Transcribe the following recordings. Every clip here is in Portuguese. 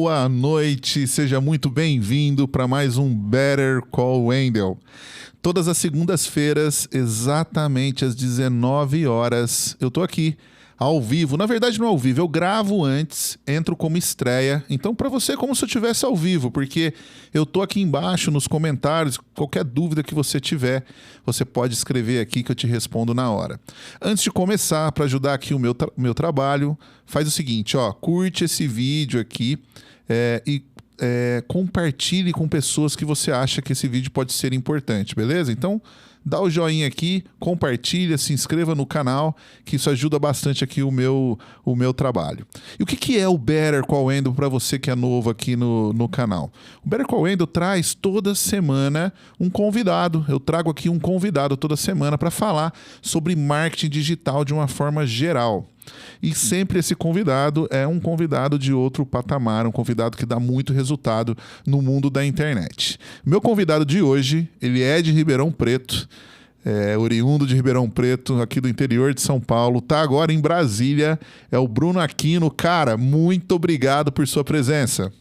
Boa noite, seja muito bem-vindo para mais um Better Call Wendell. Todas as segundas-feiras, exatamente às 19 horas, eu tô aqui, ao vivo. Na verdade, não é ao vivo, eu gravo antes, entro como estreia. Então, para você, é como se eu estivesse ao vivo, porque eu tô aqui embaixo nos comentários. Qualquer dúvida que você tiver, você pode escrever aqui que eu te respondo na hora. Antes de começar, para ajudar aqui o meu trabalho, faz o seguinte, ó, curte esse vídeo aqui e compartilhe com pessoas que você acha que esse vídeo pode ser importante, beleza? Então, dá o joinha aqui, compartilha, se inscreva no canal, que isso ajuda bastante aqui o meu trabalho. E o que é o Better Call Wendell para você que é novo aqui no canal? O Better Call Wendell traz toda semana um convidado. Eu trago aqui um convidado toda semana para falar sobre marketing digital de uma forma geral. E sempre esse convidado é um convidado de outro patamar, um convidado que dá muito resultado no mundo da internet. Meu convidado de hoje, ele é de Ribeirão Preto, oriundo de Ribeirão Preto, aqui do interior de São Paulo, tá agora em Brasília, é o Bruno Aquino. Cara, muito obrigado por sua presença.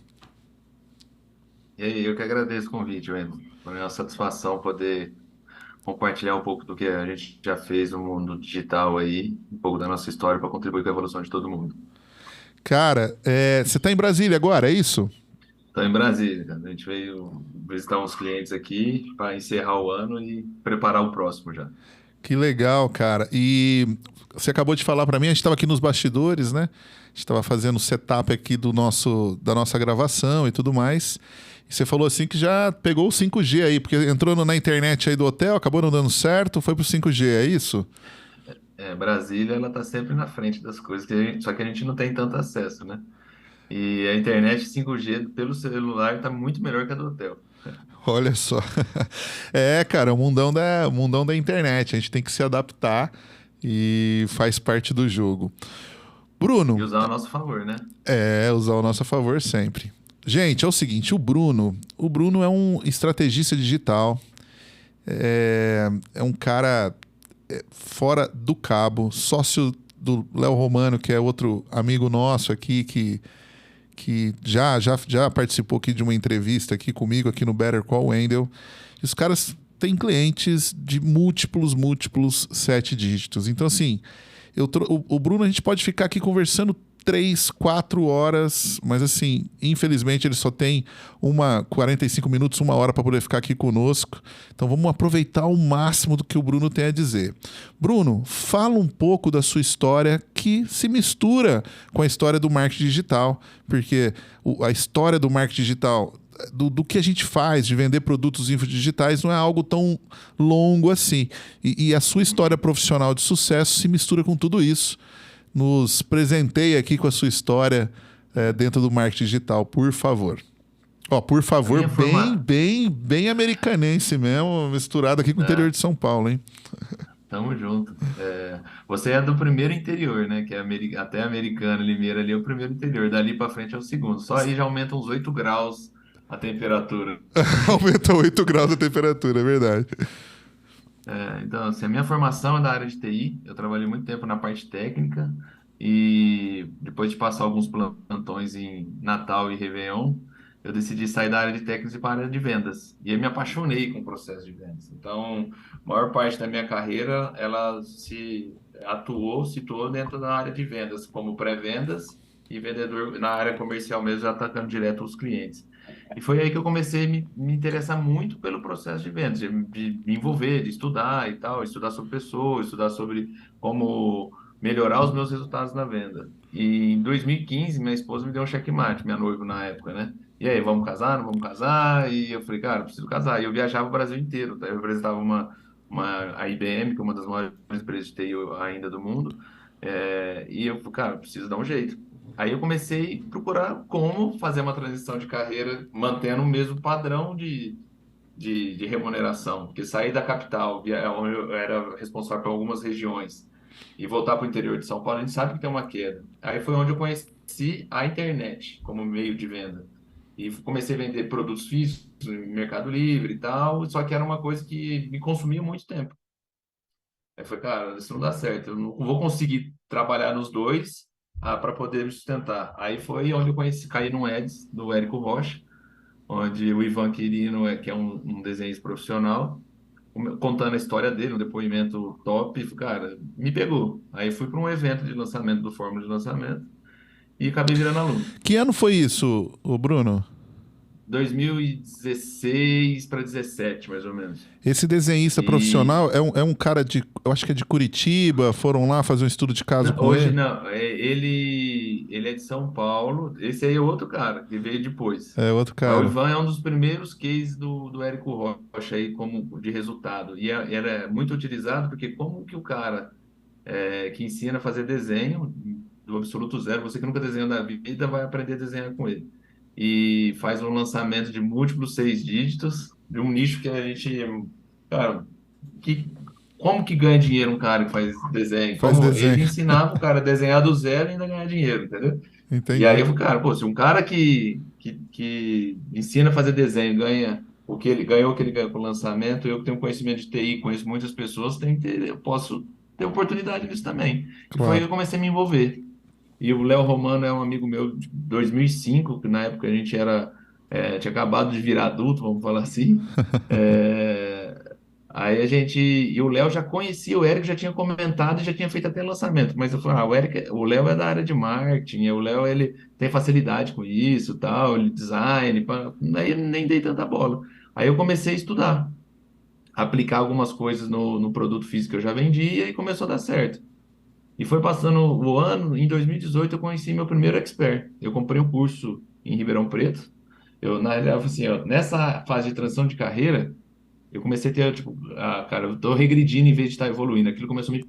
E aí, eu que agradeço o convite, Wendel. Foi uma satisfação poder compartilhar um pouco do que a gente já fez no mundo digital aí, um pouco da nossa história para contribuir com a evolução de todo mundo. Cara, você tá em Brasília agora, é isso? Então, em Brasília, cara, a gente veio visitar uns clientes aqui para encerrar o ano e preparar o próximo já. Que legal, cara. E você acabou de falar pra mim, a gente estava aqui nos bastidores, né? A gente estava fazendo o setup aqui da nossa gravação e tudo mais. E você falou assim que já pegou o 5G aí, porque entrou na internet aí do hotel, acabou não dando certo, foi pro 5G, é isso? Brasília, ela está sempre na frente das coisas, só que a gente não tem tanto acesso, né? E a internet 5G pelo celular está muito melhor que a do hotel. Olha só. Cara, o mundão da internet. A gente tem que se adaptar e faz parte do jogo. E Bruno, usar a nosso favor, né? usar o nosso a favor sempre. Gente, é o seguinte, o Bruno é um estrategista digital, é um cara fora do cabo, sócio do Léo Romano, que é outro amigo nosso aqui, que já participou aqui de uma entrevista aqui comigo, aqui no Better Call Wendell. E os caras têm clientes de múltiplos sete dígitos. Então, assim, o Bruno, a gente pode ficar aqui conversando 3, 4 horas, mas assim, infelizmente ele só tem 45 minutos, 1 hora para poder ficar aqui conosco. Então vamos aproveitar o máximo do que o Bruno tem a dizer. Bruno, fala um pouco da sua história que se mistura com a história do marketing digital, porque a história do marketing digital do que a gente faz de vender produtos infodigitais não é algo tão longo assim. E a sua história profissional de sucesso se mistura com tudo isso. Nos presenteie aqui com a sua história dentro do marketing digital, por favor. Ó, por A favor, minha bem, forma... bem, bem americanense mesmo, misturado aqui com o interior É, de São Paulo, hein? tamo junto. Você é do primeiro interior, né? Que é até americano, Limeira ali é o primeiro interior. Dali para frente é o segundo. Só aí já aumenta uns 8 graus a temperatura. Aumenta 8 graus a temperatura, é verdade. Então, assim, a minha formação é da área de TI. Eu trabalhei muito tempo na parte técnica e depois de passar alguns plantões em Natal e Réveillon, eu decidi sair da área de técnicos e para a área de vendas. E aí me apaixonei com o processo de vendas. Então, a maior parte da minha carreira, ela situou dentro da área de vendas, como pré-vendas e vendedor na área comercial mesmo, já atacando direto os clientes. E foi aí que eu comecei a me interessar muito pelo processo de vendas, de me envolver, de estudar e tal, estudar sobre pessoas, estudar sobre como melhorar os meus resultados na venda. E em 2015, minha esposa me deu um checkmate, minha noiva na época, né? E aí, vamos casar? Não vamos casar? E eu falei, cara, eu preciso casar. E eu viajava o Brasil inteiro, tá? Eu representava a IBM, que é uma das maiores empresas de TI ainda do mundo. E eu falei, cara, eu preciso dar um jeito. Aí eu comecei a procurar como fazer uma transição de carreira mantendo o mesmo padrão de remuneração, porque sair da capital, onde eu era responsável por algumas regiões, e voltar para o interior de São Paulo, a gente sabe que tem uma queda. Aí foi onde eu conheci a internet como meio de venda. E comecei a vender produtos físicos no Mercado Livre e tal, só que era uma coisa que me consumia muito tempo. Aí foi, cara, isso não dá certo, eu não vou conseguir trabalhar nos dois para poder me sustentar. Aí foi onde eu conheci, caí no Eds, do Érico Rocha, onde o Ivan Quirino, que é um desenhista profissional, contando a história dele, um depoimento top, e, cara, me pegou. Aí fui para um evento de lançamento do Fórmula de Lançamento e acabei virando aluno. Que ano foi isso, ô Bruno? 2016 para 17, mais ou menos. Esse desenhista E profissional é um cara de, eu acho que é de Curitiba, foram lá fazer um estudo de caso com hoje ele. não, ele é de São Paulo. Esse aí é outro cara que veio depois. É outro Mas o cara. Ivan é um dos primeiros cases do Érico Rocha aí como de resultado. E era muito utilizado porque como que o cara que ensina a fazer desenho do absoluto zero, você que nunca desenhou na vida vai aprender a desenhar com ele. E faz um lançamento de múltiplos 6 dígitos de um nicho que a gente, cara, que como que ganha dinheiro um cara que faz desenho? Faz Como desenho. ele ensinava o cara a desenhar do zero e ainda ganhar dinheiro, entendeu? E aí Entendi. eu falei, cara, pô, se um cara que ensina a fazer desenho ganha o que ele ganhou, o que ele ganhou com o lançamento, eu que tenho conhecimento de TI, conheço muitas pessoas, tem que ter, eu posso ter oportunidade nisso também. E foi aí que Claro. eu comecei a me envolver. E o Léo Romano é um amigo meu de 2005, que na época a gente tinha acabado de virar adulto, vamos falar assim. É, aí a gente. E o Léo já conhecia, o Eric já tinha comentado e já tinha feito até lançamento. Mas eu falei, o Eric, o Léo é da área de marketing, o Léo ele tem facilidade com isso, tal, ele design, aí eu nem dei tanta bola. Aí eu comecei a estudar, aplicar algumas coisas no produto físico que eu já vendia e começou a dar certo. E foi passando o ano, em 2018 eu conheci meu primeiro expert. Eu comprei um curso em Ribeirão Preto. Eu, na realidade, assim, ó, nessa fase de transição de carreira, eu comecei a ter, tipo, cara, eu tô regredindo em vez de estar evoluindo. Aquilo começou a me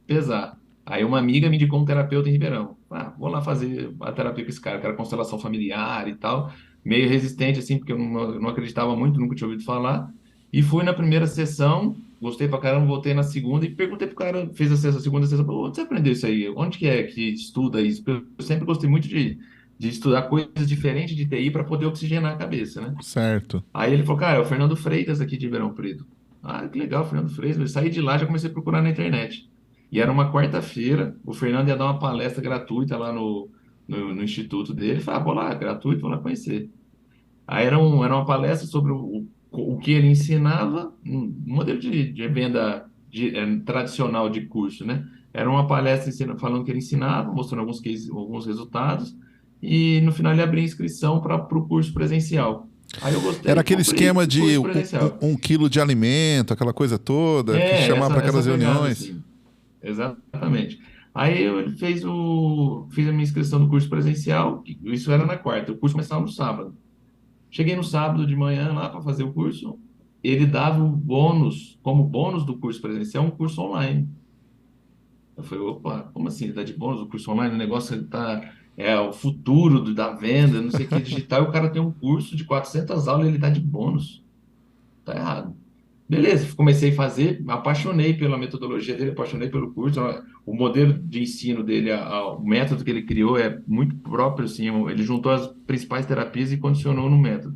pesar. Aí uma amiga me indicou um terapeuta em Ribeirão. Vou lá fazer a terapia com esse cara, que era constelação familiar e tal. Meio resistente, assim, porque eu não acreditava muito, nunca tinha ouvido falar. E fui na primeira sessão, gostei pra caramba, voltei na segunda e perguntei pro cara, fez a segunda sessão, "Pô, onde você aprendeu isso aí? Onde que é que estuda isso?" Eu sempre gostei muito de estudar coisas diferentes de TI para poder oxigenar a cabeça, né? Certo. Aí ele falou, cara, é o Fernando Freitas aqui de Ribeirão Preto. Ah, que legal, Fernando Freitas. Eu saí de lá, já comecei a procurar na internet. E era uma quarta-feira, o Fernando ia dar uma palestra gratuita lá no instituto dele. Falei, vou lá, gratuito, vou lá conhecer. Aí era uma palestra sobre o que ele ensinava, um modelo de venda tradicional de curso, né? Era uma palestra falando que ele ensinava, mostrando alguns cases, alguns resultados, e no final ele abria inscrição para o curso presencial. Aí eu Era gostei, aquele comprei esquema o de curso presencial. 1 quilo de alimento, aquela coisa toda, que chamar para Essa aquelas pegada, reuniões. assim. Exatamente. Aí ele fiz a minha inscrição no curso presencial, isso era na quarta, o curso começava no sábado. Cheguei no sábado de manhã lá para fazer o curso. Ele dava o bônus, como bônus do curso presencial, um curso online. Eu falei, opa, como assim? Ele dá de bônus o curso online? O negócio tá, é o futuro da venda, não sei o que, digital. E o cara tem um curso de 400 aulas e ele dá de bônus. Tá errado. Beleza, comecei a fazer, me apaixonei pela metodologia dele, apaixonei pelo curso. O modelo de ensino dele, o método que ele criou é muito próprio, assim, ele juntou as principais terapias e condicionou no método.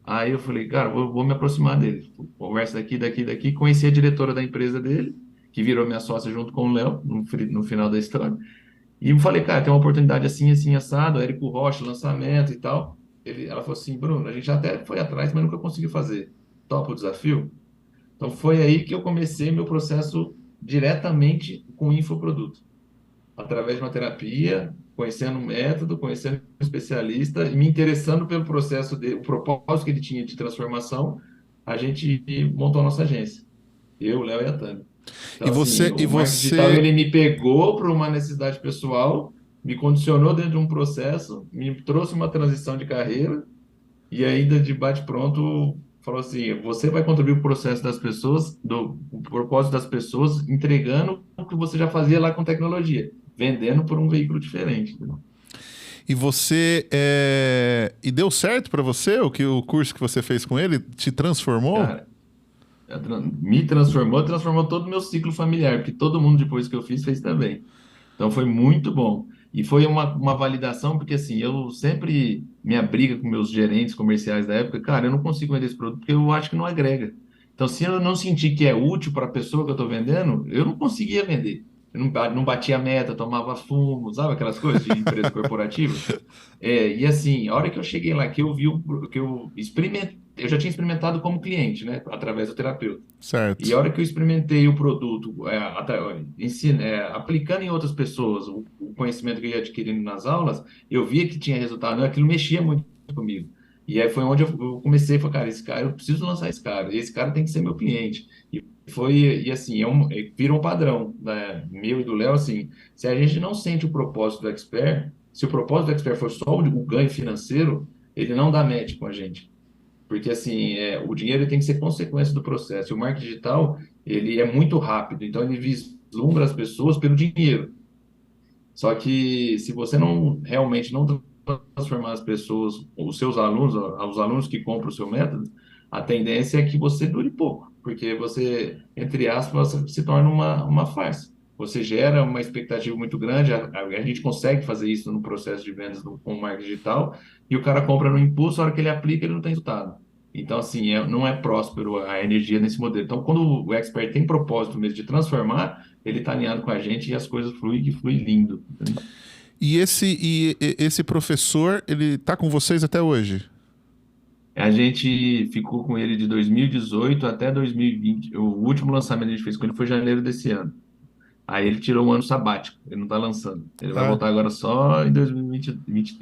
Aí eu falei, cara, vou me aproximar dele. Conversa daqui. Conheci a diretora da empresa dele, que virou minha sócia junto com o Léo, no final da história. E eu falei, cara, tem uma oportunidade assim, assim, assado, Érico Rocha, lançamento e tal. Ela falou assim, Bruno, a gente até foi atrás, mas nunca conseguiu fazer. Topa o desafio? Então foi aí que eu comecei meu processo diretamente com o infoproduto através de uma terapia, conhecendo um método, conhecendo um especialista e me interessando pelo processo o propósito que ele tinha de transformação, a gente montou a nossa agência. Eu, o Léo e a Tânia. Então, E assim, você, e o marketing digital, você, ele me pegou para uma necessidade pessoal, me condicionou dentro de um processo, me trouxe uma transição de carreira e ainda de bate-pronto falou assim, você vai contribuir para o processo das pessoas, do o propósito das pessoas, entregando o que você já fazia lá com tecnologia, vendendo por um veículo diferente. Entendeu? e você, e deu certo para você o curso que você fez com ele te transformou? Cara, me transformou todo o meu ciclo familiar, porque todo mundo depois que eu fiz fez também. Então foi muito bom. E foi uma validação, porque assim, eu sempre, minha briga com meus gerentes comerciais da época, cara, eu não consigo vender esse produto porque eu acho que não agrega. Então, se eu não sentir que é útil para a pessoa que eu estou vendendo, eu não conseguia vender. não batia meta, tomava fumo, sabe aquelas coisas de empresa corporativa? E assim, a hora que eu cheguei lá, que eu vi, que eu experimentei, eu já tinha experimentado como cliente, né, através do terapeuta. E a Certo. hora que eu experimentei o produto, aplicando em outras pessoas o conhecimento que eu ia adquirindo nas aulas, eu via que tinha resultado, né, aquilo mexia muito comigo. E aí foi onde eu comecei a falar, cara, esse cara, eu preciso lançar esse cara, e esse cara tem que ser meu cliente. E assim, virou um padrão, né, meu e do Léo, assim, se a gente não sente o propósito do expert, se o propósito do expert for só o ganho financeiro, ele não dá match com a gente. Porque, assim, o dinheiro ele tem que ser consequência do processo. E o marketing digital, ele é muito rápido. Então, ele vislumbra as pessoas pelo dinheiro. Só que, se você não realmente não transformar as pessoas, os seus alunos, os alunos que compram o seu método, a tendência é que você dure pouco. Porque você, entre aspas, se torna uma farsa. Você gera uma expectativa muito grande. A gente consegue fazer isso no processo de vendas com o marketing digital. E o cara compra no impulso, a hora que ele aplica, ele não tem resultado. Então, assim, não é próspero a energia nesse modelo. Então, quando o expert tem propósito mesmo de transformar, ele está alinhado com a gente e as coisas fluem, que flui lindo. Entendeu? E esse professor, ele tá com vocês até hoje? A gente ficou com ele de 2018 até 2020. O último lançamento que a gente fez com ele foi em janeiro desse ano. Aí ele tirou um ano sabático, ele não está lançando. Ele vai Ah, voltar agora só em 2020,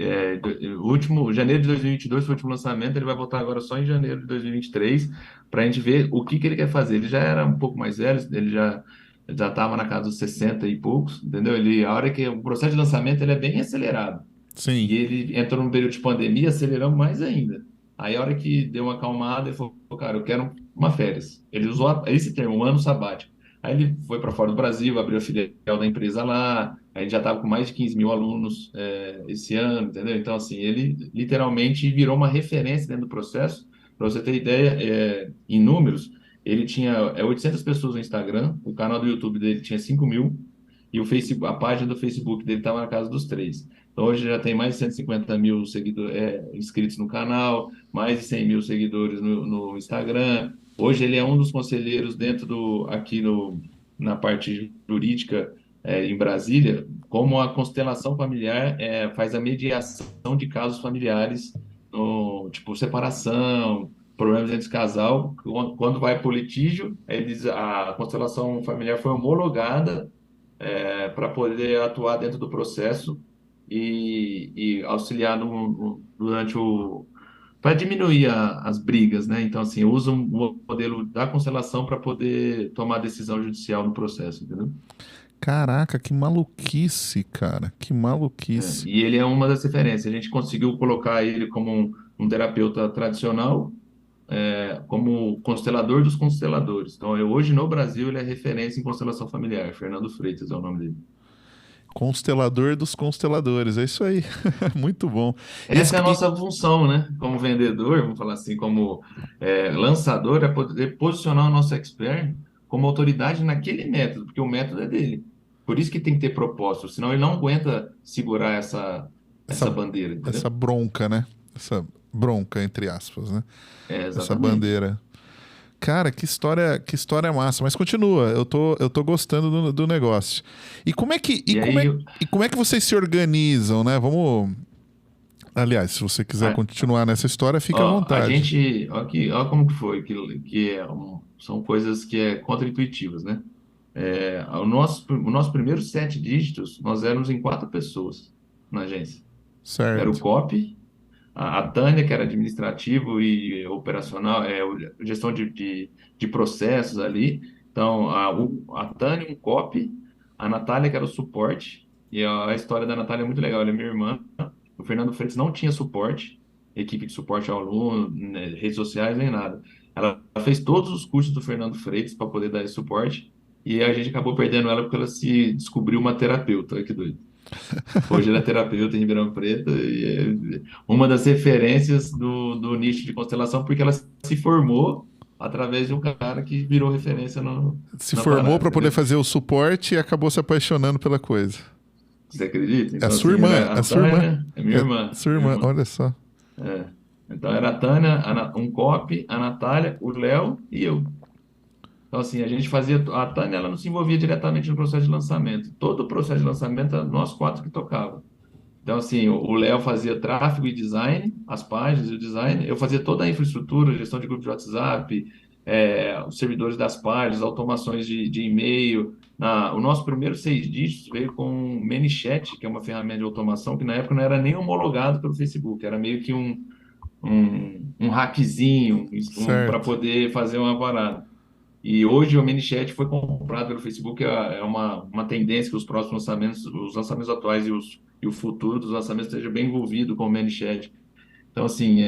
o último, janeiro de 2022 foi o último lançamento, ele vai voltar agora só em janeiro de 2023, para a gente ver o que ele quer fazer. Ele já era um pouco mais velho, ele já estava na casa dos 60 e poucos, entendeu? A hora que o processo de lançamento ele é bem acelerado. sim. E ele entrou num período de pandemia, aceleramos mais ainda. Aí, a hora que deu uma acalmada, ele falou, cara, eu quero uma férias. Ele usou esse termo, um ano sabático. Aí ele foi para fora do Brasil, abriu a filial da empresa lá, a gente já estava com mais de 15 mil alunos esse ano, entendeu? Então, assim, ele literalmente virou uma referência dentro do processo. Para você ter ideia, em números, ele tinha 800 pessoas no Instagram, o canal do YouTube dele tinha 5 mil, e o Facebook, a página do Facebook dele estava na casa dos 3. Então, hoje já tem mais de 150 mil inscritos no canal, mais de 100 mil seguidores no Instagram. Hoje ele é um dos conselheiros aqui na parte jurídica em Brasília, como a constelação familiar faz a mediação de casos familiares, tipo separação, problemas entre casal. Quando vai para o litígio, a constelação familiar foi homologada para poder atuar dentro do processo e auxiliar durante para diminuir as brigas, né? Então, assim, eu uso um modelo da constelação para poder tomar decisão judicial no processo, entendeu? Caraca, que maluquice, cara. Que maluquice. E ele é uma das referências. A gente conseguiu colocar ele como um terapeuta tradicional, como constelador dos consteladores. Então, hoje no Brasil ele é referência em constelação familiar. Fernando Freitas é o nome dele. Constelador dos consteladores. É isso aí. Muito bom. Esse, Essa é a nossa função, né? Como vendedor, vamos falar assim, como lançador, é poder posicionar o nosso expert como autoridade naquele método, porque o método é dele. Por isso que tem que ter propósito, senão ele não aguenta segurar essa essa, bandeira, essa entendeu? bronca, né? Essa bronca, entre aspas, né? Essa Exatamente. bandeira. Cara, que história massa. Mas continua, eu tô gostando do negócio. E como é que, e E como aí, é, e como é que vocês se organizam, né? Vamos. Aliás, se você quiser a, continuar nessa história, fica à a vontade. gente, ó como que foi, são coisas que contra-intuitivas, né? O nosso primeiro 7 dígitos, nós éramos em 4 pessoas na agência. Era o Certo. copy, a Tânia, que era administrativo e operacional, gestão de processos ali. Então, a Tânia, um copy, a Natália, que era o suporte. E a história da Natália é muito legal, ela é minha irmã. O Fernando Freitas não tinha suporte, equipe de suporte ao aluno, né, redes sociais, nem nada. Ela fez todos os cursos do Fernando Freitas para poder dar esse suporte. E a gente acabou perdendo ela porque ela se descobriu uma terapeuta. Olha que doido. Hoje ela é terapeuta em Ribeirão Preto e é uma das referências do nicho de constelação, porque ela se formou através de um cara que virou referência Se na formou parada, para poder entendeu? fazer o suporte e acabou se apaixonando pela coisa. Você acredita? É a Então, sua assim, irmã, era é a a sua irmã. Tânia, é minha É irmã, sua minha irmã, irmã. olha só. É. Então, era a Tânia, um copy, a Natália, o Léo e eu. Então, assim, a gente fazia. A Tânia, ela não se envolvia diretamente no processo de lançamento. Todo o processo de lançamento, nós quatro que tocava. Então, assim, o Léo fazia tráfego e design, as páginas e o design. Eu fazia toda a infraestrutura, gestão de grupo de WhatsApp, os servidores das páginas, automações de e-mail. O nosso primeiro 6 dígitos veio com o ManyChat, que é uma ferramenta de automação que na época não era nem homologado pelo Facebook, era meio que um hackzinho para Certo. poder fazer uma parada. E hoje o ManyChat foi comprado pelo Facebook, é uma tendência que os próximos lançamentos, os lançamentos atuais e o futuro dos lançamentos esteja bem envolvido com o ManyChat. Então, assim,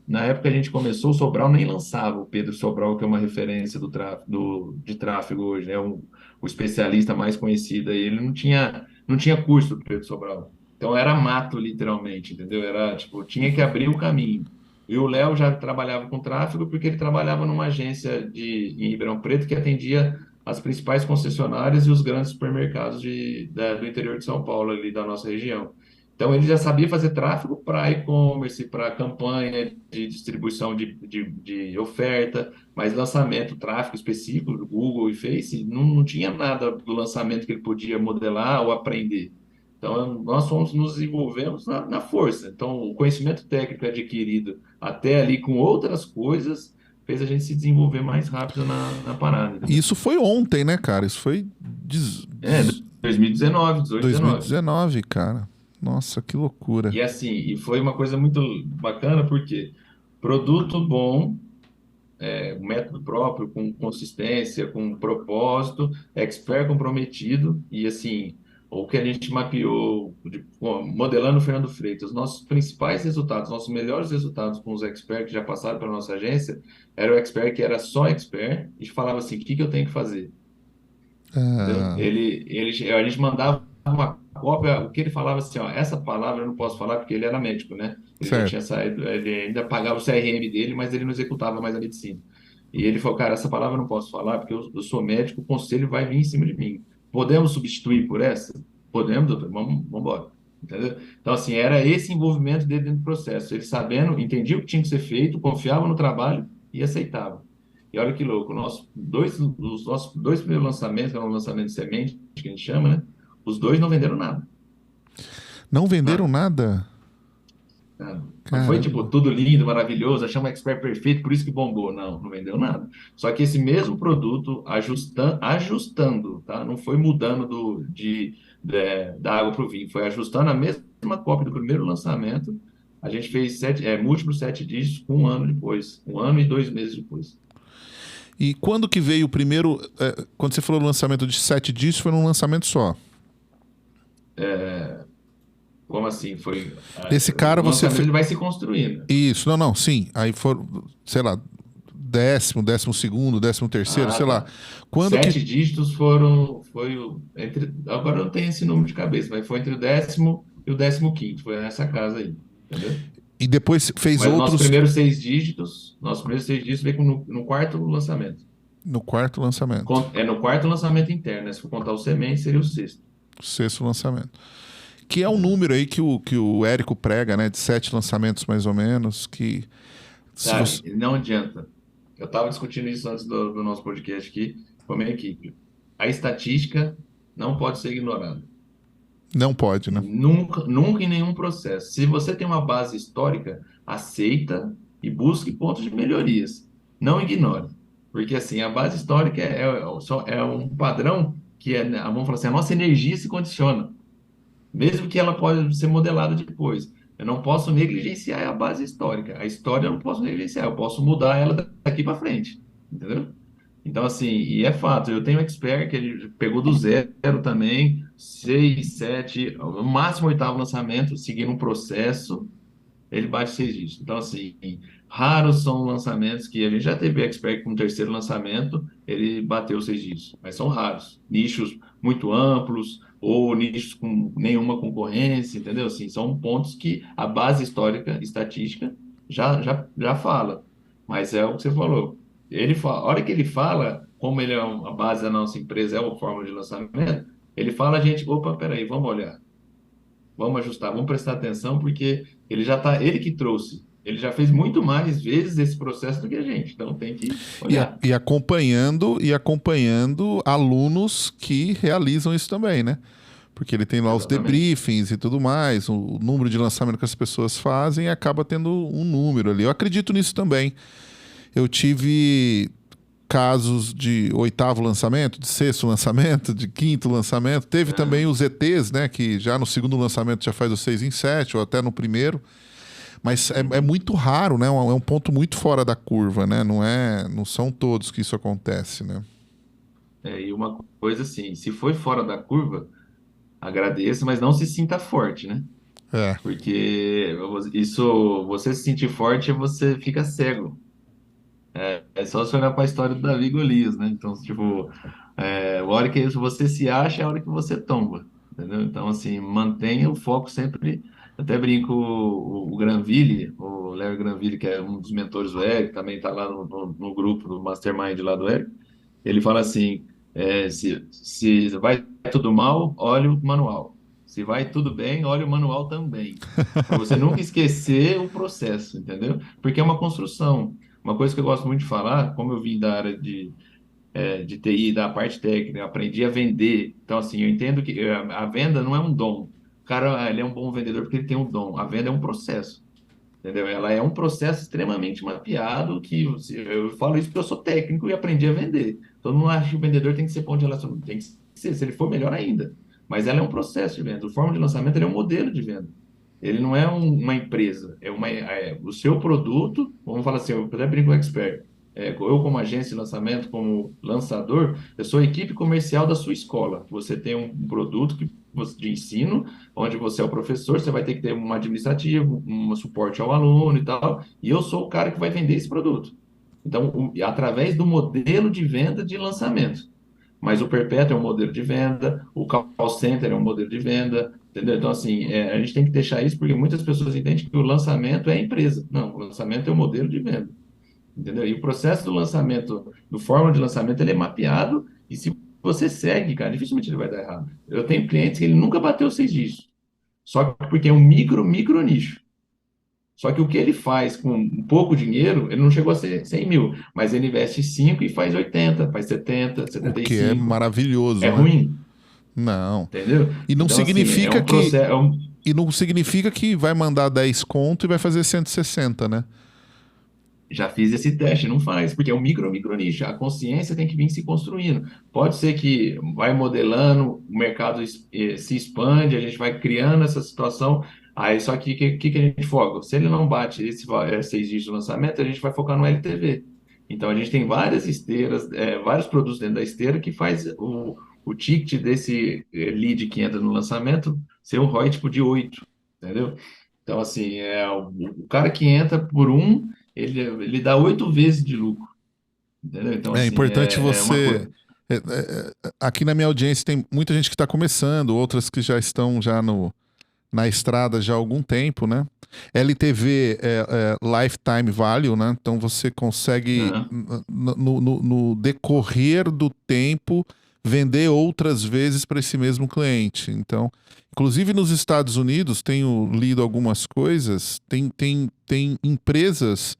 na época que a gente começou, o Sobral nem lançava, o Pedro Sobral, que é uma referência de tráfego hoje, né? O especialista mais conhecido aí, ele não tinha curso do Pedro Sobral. Então, era mato, literalmente, entendeu? Era, tipo, tinha que abrir o caminho. E o Léo já trabalhava com tráfego porque ele trabalhava numa agência em Ribeirão Preto que atendia as principais concessionárias e os grandes supermercados do interior de São Paulo, ali da nossa região. Então, ele já sabia fazer tráfego para e-commerce, para campanha de distribuição de oferta, mas lançamento, tráfego específico do Google e Face, não tinha nada do lançamento que ele podia modelar ou aprender. Então, nós fomos nos desenvolvemos na força. Então, o conhecimento técnico adquirido até ali com outras coisas fez a gente se desenvolver mais rápido na parada, E entendeu? isso foi ontem, né, cara? Isso foi 2019, 18, 19. 2019, cara. Nossa, que loucura. E assim, e foi uma coisa muito bacana, porque produto bom, um método próprio, com consistência, com propósito, expert comprometido, e assim, o que a gente mapeou, modelando o Fernando Freitas, nossos principais resultados, nossos melhores resultados com os experts que já passaram pela nossa agência, era o expert que era só expert e falava assim, o que que eu tenho que fazer? Entendeu? Ah, A gente mandava uma cópia, o que ele falava assim, ó, essa palavra eu não posso falar porque ele era médico, né? Ele já tinha certo. saído, ele ainda pagava o CRM dele, mas ele não executava mais a medicina. E ele falou, cara, essa palavra eu não posso falar porque eu sou médico, o conselho vai vir em cima de mim. Podemos substituir por essa? Podemos, doutor, vamos embora. Entendeu? Então, assim, era esse envolvimento dele dentro do processo. Ele sabendo, entendia o que tinha que ser feito, confiava no trabalho e aceitava. E olha que louco, os nossos dois primeiros lançamentos, que eram um lançamento de semente, que a gente chama, né? Os dois não venderam nada, Não venderam nada, nada? nada. Não foi tipo Caramba. tudo lindo, maravilhoso, achamos um expert perfeito, por isso que bombou. Não, não vendeu nada. Só que esse mesmo produto, ajustando, tá? Não foi mudando da água para o vinho, foi ajustando a mesma cópia do primeiro lançamento. A gente fez múltiplos 7 dígitos com um ano depois, 1 ano e 2 meses depois. E quando que veio o primeiro. Quando você falou do lançamento de 7 discos, foi num lançamento só. Como assim? Esse cara O você lançamento fez. ele vai se construindo. Isso, não, não, sim. Aí foram, sei lá, décimo segundo, 13º, Ah, sei lá. tá. Quando que. 7 dígitos agora eu não tenho esse número de cabeça, mas foi entre o 10º e o 15º, foi nessa casa aí, entendeu? E depois fez Mas outros nossos primeiros 6 dígitos veio no quarto lançamento. no quarto lançamento. É no quarto lançamento interno, né? Se for contar o semente, seria o sexto. Sexto lançamento. Que é um número aí que o Érico prega, né? De 7 lançamentos mais ou menos. Que se Cara, você. não adianta. Eu estava discutindo isso antes do nosso podcast aqui com a minha equipe. A estatística não pode ser ignorada. Não pode, né? Nunca, nunca em nenhum processo. Se você tem uma base histórica, aceita e busque pontos de melhorias. Não ignore. Porque assim, a base histórica é um padrão que vamos falar assim, a nossa energia se condiciona, mesmo que ela pode ser modelada depois. Eu não posso negligenciar a base histórica. A história eu não posso negligenciar, eu posso mudar ela daqui para frente. Entendeu? Então, assim, e é fato, eu tenho um expert que ele pegou do zero também, 6, 7, no máximo oitavo lançamento, seguindo um processo, ele bate 6 dígitos. Então, assim, raros são lançamentos que a gente já teve expert com o terceiro lançamento, ele bateu 6 dígitos, mas são raros. Nichos muito amplos, ou nichos com nenhuma concorrência, entendeu? Assim, são pontos que a base histórica, estatística, já fala. Mas é o que você falou. Ele fala, a hora que ele fala, como ele é a base da nossa empresa, é uma forma de lançamento, ele fala a gente, opa, peraí, vamos olhar. Vamos ajustar, vamos prestar atenção, porque ele já tá, ele que trouxe. Ele já fez muito mais vezes esse processo do que a gente, então tem que olhar. E acompanhando alunos que realizam isso também, né? Porque ele tem lá os Exatamente. debriefings e tudo mais, o número de lançamento que as pessoas fazem e acaba tendo um número ali. Eu acredito nisso também. Eu tive casos de oitavo lançamento, de sexto lançamento, de quinto lançamento. Teve também Aham. os ETs, né? Que já no segundo lançamento já faz o 6 em 7 ou até no primeiro. Mas é Uhum. muito raro, né? É um ponto muito fora da curva, né? Não são todos que isso acontece, né? E uma coisa assim, se foi fora da curva, agradeça, mas não se sinta forte, né? É. Porque isso, você se sentir forte, você fica cego. É só você olhar para a história do Davi e Golias, né? Então, tipo, a hora que você se acha, é a hora que você tomba, entendeu? Então, assim, mantenha o foco sempre. Eu até brinco, o Granville, o Léo Granville, que é um dos mentores do Eric, também está lá no grupo do Mastermind lá do Eric. Ele fala assim: se vai tudo mal, olha o manual. Se vai tudo bem, olha o manual também. Para você nunca esquecer o processo, entendeu? Porque é uma construção. Uma coisa que eu gosto muito de falar, como eu vim da área de TI, da parte técnica, aprendi a vender. Então, assim, eu entendo que a venda não é um dom. O cara, ele é um bom vendedor porque ele tem um dom. A venda é um processo. Entendeu? Ela é um processo extremamente mapeado que eu falo isso porque eu sou técnico e aprendi a vender. Todo mundo acha que o vendedor tem que ser ponto de relacionamento. Tem que ser, se ele for melhor ainda. Mas ela é um processo de venda. O forma de lançamento ele é um modelo de venda. Ele não é uma empresa. O seu produto, vamos falar assim, eu até brinco com o expert. Eu, como agência de lançamento, como lançador, eu sou a equipe comercial da sua escola. Você tem um produto de ensino onde você é o professor, você vai ter que ter um administrativo, um suporte ao aluno e tal, e eu sou o cara que vai vender esse produto. Então, através do modelo de venda de lançamento. Mas o Perpétuo é um modelo de venda, o call center é um modelo de venda, entendeu? Então, assim, a gente tem que deixar isso porque muitas pessoas entendem que o lançamento é a empresa. Não, o lançamento é o modelo de venda, entendeu? E o processo do lançamento, do fórmula de lançamento, ele é mapeado e se você segue, cara, dificilmente ele vai dar errado. Eu tenho clientes que ele nunca bateu 6 dígitos. Só que porque é um micro nicho. Só que o que ele faz com um pouco dinheiro, ele não chegou a ser 100 mil, mas ele investe 5 e faz 80, faz 70, O setenta e que é cinco. É maravilhoso, né? ruim, Não. entendeu? E não Então, assim, é significa um que. processo. E não significa que vai mandar 10 conto e vai fazer 160, né? Já fiz esse teste, não faz, porque é um micro nicho. A consciência tem que vir se construindo. Pode ser que vai modelando, o mercado se expande, a gente vai criando essa situação. Aí, só que que a gente foca? Se ele não bate 6 dígitos de lançamento, a gente vai focar no LTV. Então, a gente tem várias esteiras, vários produtos dentro da esteira que faz o ticket desse lead que entra no lançamento ser um ROI tipo de 8, entendeu? Então, assim, o cara que entra por um ele dá 8 vezes de lucro, entendeu? Então, É assim, importante é uma você. coisa. Aqui na minha audiência tem muita gente que está começando, outras que já estão já na estrada já há algum tempo, né? LTV é Lifetime Value, né? Então você consegue, Aham, no decorrer do tempo, vender outras vezes para esse mesmo cliente. Então, inclusive nos Estados Unidos, tenho lido algumas coisas, tem empresas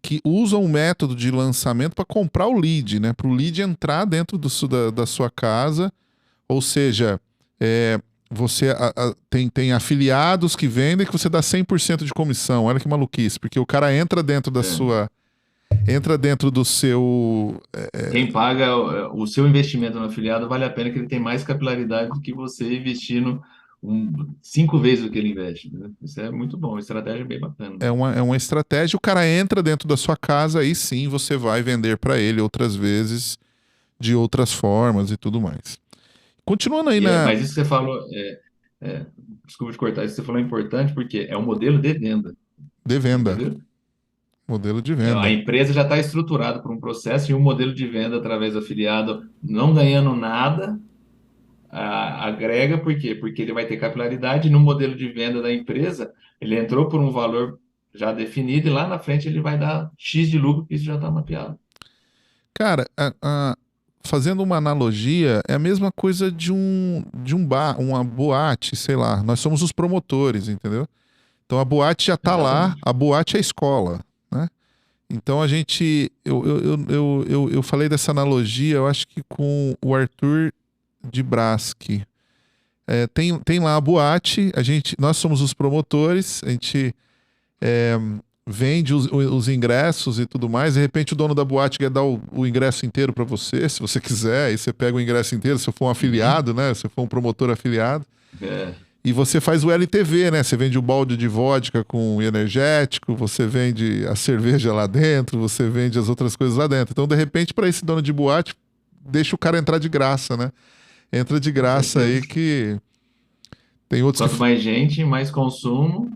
que usam o método de lançamento para comprar o lead, né? Para o lead entrar dentro da sua casa, ou seja, é, você tem afiliados que vendem que você dá 100% de comissão. Olha que maluquice, porque o cara entra dentro da é. sua. Entra dentro do seu. Quem paga o seu investimento no afiliado vale a pena que ele tem mais capilaridade do que você investindo 5 vezes o que ele investe, né? Isso é muito bom, uma estratégia bem bacana. É uma estratégia. O cara entra dentro da sua casa, aí sim você vai vender para ele outras vezes, de outras formas e tudo mais. Continuando aí Mas isso que você falou, é, desculpa te cortar, isso que você falou é importante porque é um modelo de venda, de venda. entendeu? Modelo de A venda. empresa já está estruturada por um processo e um modelo de venda através do afiliado, não ganhando nada, agrega, por quê? Porque ele vai ter capilaridade no modelo de venda da empresa, ele entrou por um valor já definido e lá na frente ele vai dar X de lucro, porque isso já está mapeado. Cara, fazendo uma analogia, é a mesma coisa de um bar, uma boate, sei lá. Nós somos os promotores, entendeu? Então a boate já está lá, Exatamente. a boate é a escola, né? Então a gente, eu falei dessa analogia, eu acho que com o Arthur de Braschi. Tem lá a boate, nós somos os promotores, a gente vende os ingressos e tudo mais. De repente o dono da boate quer dar o ingresso inteiro para você, se você quiser, aí você pega o ingresso inteiro, se for um Uhum. afiliado, né? Se for um promotor afiliado. É, E você faz o LTV, né? Você vende o balde de vodka com energético, você vende a cerveja lá dentro, você vende as outras coisas lá dentro. Então, de repente, para esse dono de boate, deixa o cara entrar de graça, né? Entra de com graça aí certeza. que tem outros Quanto mais gente, mais consumo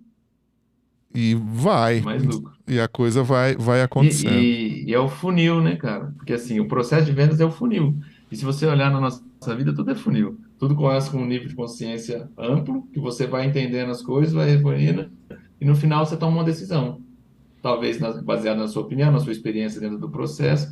e e vai. mais lucro. E a coisa vai acontecendo. E é o funil, né, cara? Porque assim, o processo de vendas é o funil. E se você olhar na nossa vida, tudo é funil. Tudo começa com um nível de consciência amplo, que você vai entendendo as coisas, vai evoluindo, e no final você toma uma decisão. Talvez baseada na sua opinião, na sua experiência dentro do processo.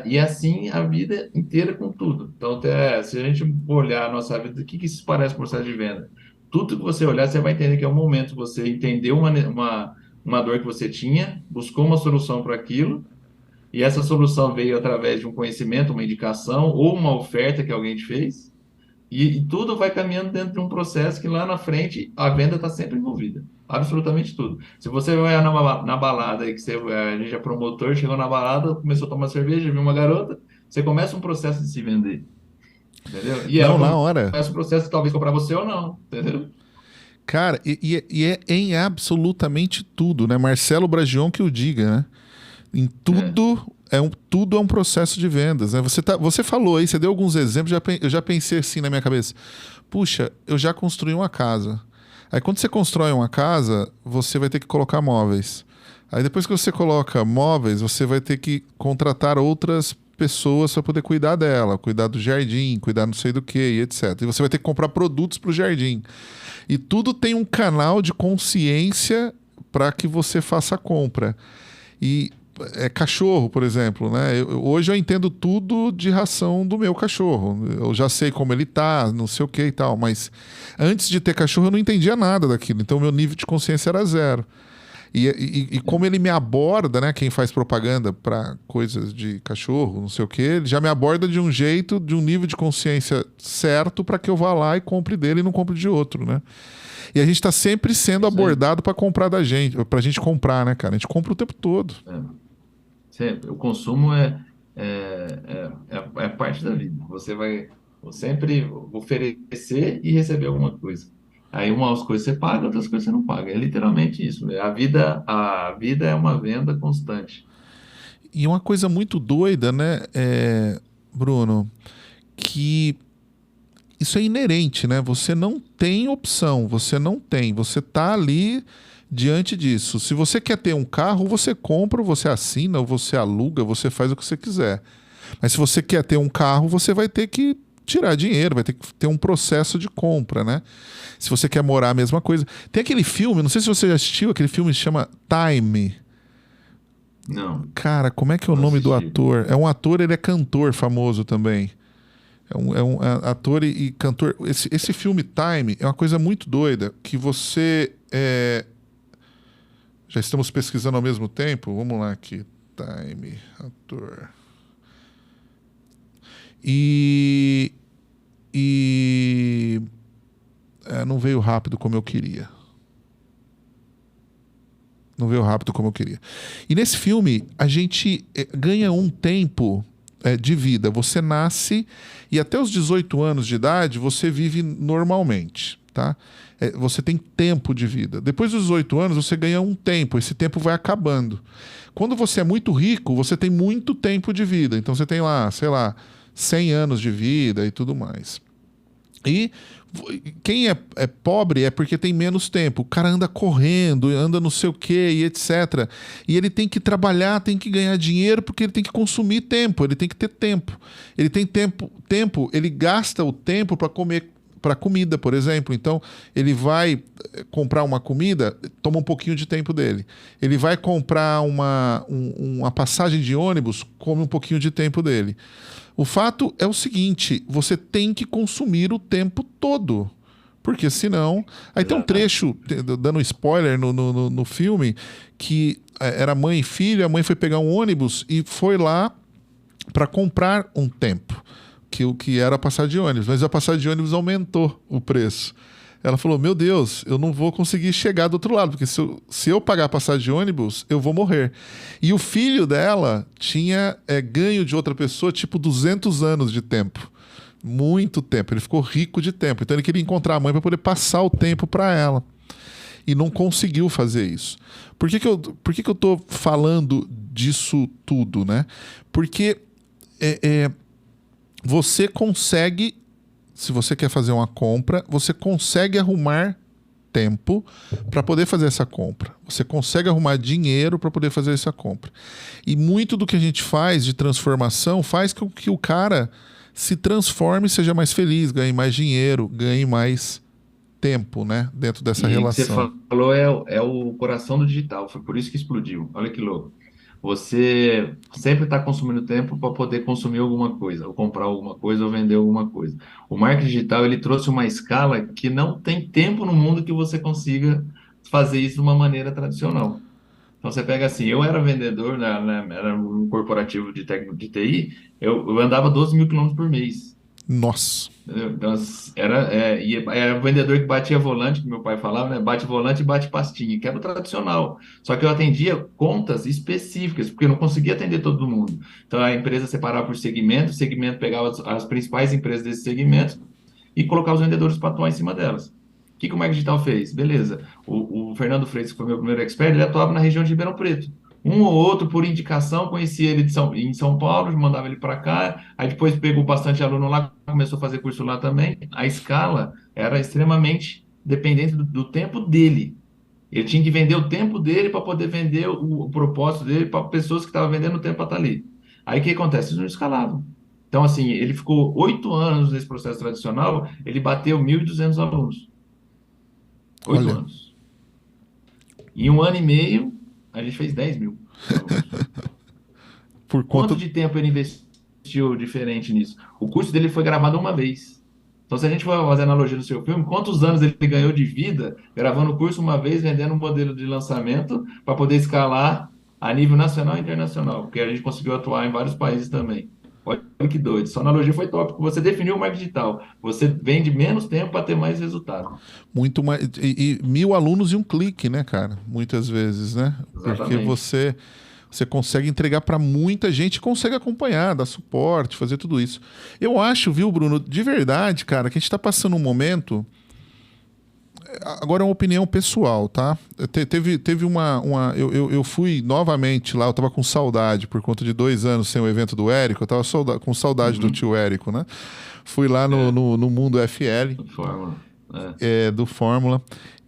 E assim a vida inteira com tudo. Então, até, se a gente olhar a nossa vida, o que isso parece com o processo de venda? Tudo que você olhar, você vai entender que é um momento que você entendeu uma dor que você tinha, buscou uma solução para aquilo, e essa solução veio através de um conhecimento, uma indicação ou uma oferta que alguém te fez. E tudo vai caminhando dentro de um processo que lá na frente a venda está sempre envolvida. Absolutamente tudo. Se você vai na balada e que a gente é promotor, chegou na balada, começou a tomar cerveja, viu uma garota, você começa um processo de se vender, entendeu? E ela Não, na hora. começa o processo de talvez comprar você ou não, entendeu? Cara, e é em absolutamente tudo, né? Marcelo Bragion que o diga, né? Em É, tudo é um processo de vendas, né? Você falou aí, você deu alguns exemplos, eu já pensei assim na minha cabeça. Puxa, eu já construí uma casa. Aí quando você constrói uma casa, você vai ter que colocar móveis. Aí depois que você coloca móveis, você vai ter que contratar outras pessoas para poder cuidar dela, cuidar do jardim, cuidar não sei do que, e etc. E você vai ter que comprar produtos para o jardim. E tudo tem um canal de consciência para que você faça a compra. E cachorro, por exemplo, né? Hoje eu entendo tudo de ração do meu cachorro. Eu já sei como ele tá, não sei o que e tal, mas antes de ter cachorro eu não entendia nada daquilo. Então meu nível de consciência era zero. E como ele me aborda, né? Quem faz propaganda para coisas de cachorro, não sei o que, ele já me aborda de um jeito, de um nível de consciência certo para que eu vá lá e compre dele e não compre de outro, né? E a gente está sempre é sendo isso aí. abordado para comprar da gente, pra gente comprar, né, cara? A gente compra o tempo todo. É. Sempre. O consumo é parte da vida. Você vai sempre oferecer e receber alguma coisa. Aí umas coisas você paga, outras coisas você não paga. É literalmente isso, né? A vida é uma venda constante. E uma coisa muito doida, né, Bruno, que isso é inerente, né? Você não tem opção, você não tem, você tá ali diante disso. Se você quer ter um carro, você compra, ou você assina, ou você aluga, você faz o que você quiser. Mas se você quer ter um carro, você vai ter que tirar dinheiro, vai ter que ter um processo de compra, né? Se você quer morar, a mesma coisa. Tem aquele filme, não sei se você já assistiu, aquele filme que se chama Time. Não, Cara, como é que é o não nome do assisti. ator? É um ator, ele é cantor famoso também. É ator e cantor. Esse filme Time é uma coisa muito doida que você. Já estamos pesquisando ao mesmo tempo? Vamos lá aqui. Time, ator. E. E. Não veio rápido como eu queria. Não veio rápido como eu queria. E nesse filme, a gente ganha um tempo de vida. Você nasce e até os 18 anos de idade você vive normalmente, tá? Você tem tempo de vida. Depois dos 18 anos você ganha um tempo. Esse tempo vai acabando. Quando você é muito rico, você tem muito tempo de vida. Então você tem lá, sei lá, 100 anos de vida e tudo mais. E quem é pobre é porque tem menos tempo. O cara anda correndo, anda não sei o que e etc. E ele tem que trabalhar, tem que ganhar dinheiro porque ele tem que consumir tempo, ele tem que ter tempo. Ele tem tempo, ele gasta o tempo para comer para comida, por exemplo. Então, ele vai comprar uma comida, toma um pouquinho de tempo dele. Ele vai comprar uma passagem de ônibus, come um pouquinho de tempo dele. O fato é o seguinte: você tem que consumir o tempo todo. Porque senão... Aí tem um trecho, dando spoiler no filme, que era mãe e filho, a mãe foi pegar um ônibus e foi lá para comprar um tempo, que era a passagem de ônibus. Mas a passagem de ônibus aumentou o preço. Ela falou, meu Deus, eu não vou conseguir chegar do outro lado, porque se eu pagar a passagem de ônibus, eu vou morrer. E o filho dela tinha ganho de outra pessoa, tipo 200 anos de tempo. Muito tempo. Ele ficou rico de tempo. Então ele queria encontrar a mãe para poder passar o tempo para ela. E não conseguiu fazer isso. Por que que eu tô falando disso tudo, né? Porque você consegue, se você quer fazer uma compra, você consegue arrumar tempo para poder fazer essa compra. Você consegue arrumar dinheiro para poder fazer essa compra. E muito do que a gente faz de transformação faz com que o cara se transforme, seja mais feliz, ganhe mais dinheiro, ganhe mais tempo, né? Dentro dessa E o que você relação. falou é o coração do digital, foi por isso que explodiu. Olha que louco. Você sempre está consumindo tempo para poder consumir alguma coisa, ou comprar alguma coisa, ou vender alguma coisa. O marketing digital ele trouxe uma escala que não tem tempo no mundo que você consiga fazer isso de uma maneira tradicional. Então você pega assim, eu era vendedor, era um corporativo de técnico de TI, eu andava 12 mil quilômetros por mês. Nossa. Entendeu? Então, era o vendedor que batia volante, que meu pai falava, né? Bate volante e bate pastinha, que era o tradicional. Só que eu atendia contas específicas, porque eu não conseguia atender todo mundo. Então a empresa separava por segmento, o segmento pegava as principais empresas desse segmento e colocava os vendedores para atuar em cima delas. O que o Marketing Digital fez? Beleza. O Fernando Freitas, que foi meu primeiro expert, ele atuava na região de Ribeirão Preto. Um ou outro, por indicação, conhecia ele em São Paulo, mandava ele para cá. Aí depois pegou bastante aluno lá, começou a fazer curso lá também. A escala era extremamente dependente do tempo dele. Ele tinha que vender o tempo dele para poder vender o propósito dele para pessoas que estavam vendendo o tempo para estar ali. Aí o que acontece? Eles não escalavam. Então, assim, ele ficou 8 anos nesse processo tradicional, ele bateu 1.200 alunos. Oito Olha, anos. Em um ano e meio, a gente fez 10 mil alunos. por Quanto conta. de tempo ele investiu diferente nisso? O curso dele foi gravado uma vez. Então, se a gente for fazer analogia do seu filme, quantos anos ele ganhou de vida gravando o curso uma vez, vendendo um modelo de lançamento para poder escalar a nível nacional e internacional? Porque a gente conseguiu atuar em vários países também. Olha que doido. Sua analogia foi top. Você definiu o marketing digital. Você vende menos tempo para ter mais resultado. Muito mais. E 1.000 alunos e um clique, né, cara? Muitas vezes, né? Porque Exatamente. você consegue entregar para muita gente, consegue acompanhar, dar suporte, fazer tudo isso. Eu acho, viu, Bruno, de verdade, cara, que a gente está passando um momento. Agora é uma opinião pessoal, tá? Teve eu fui novamente lá, eu tava com saudade por conta de 2 anos sem o evento do Érico, eu tava com saudade do Uhum. tio Érico, né? Fui lá É, no Mundo FL, Fórmula. É. do Fórmula,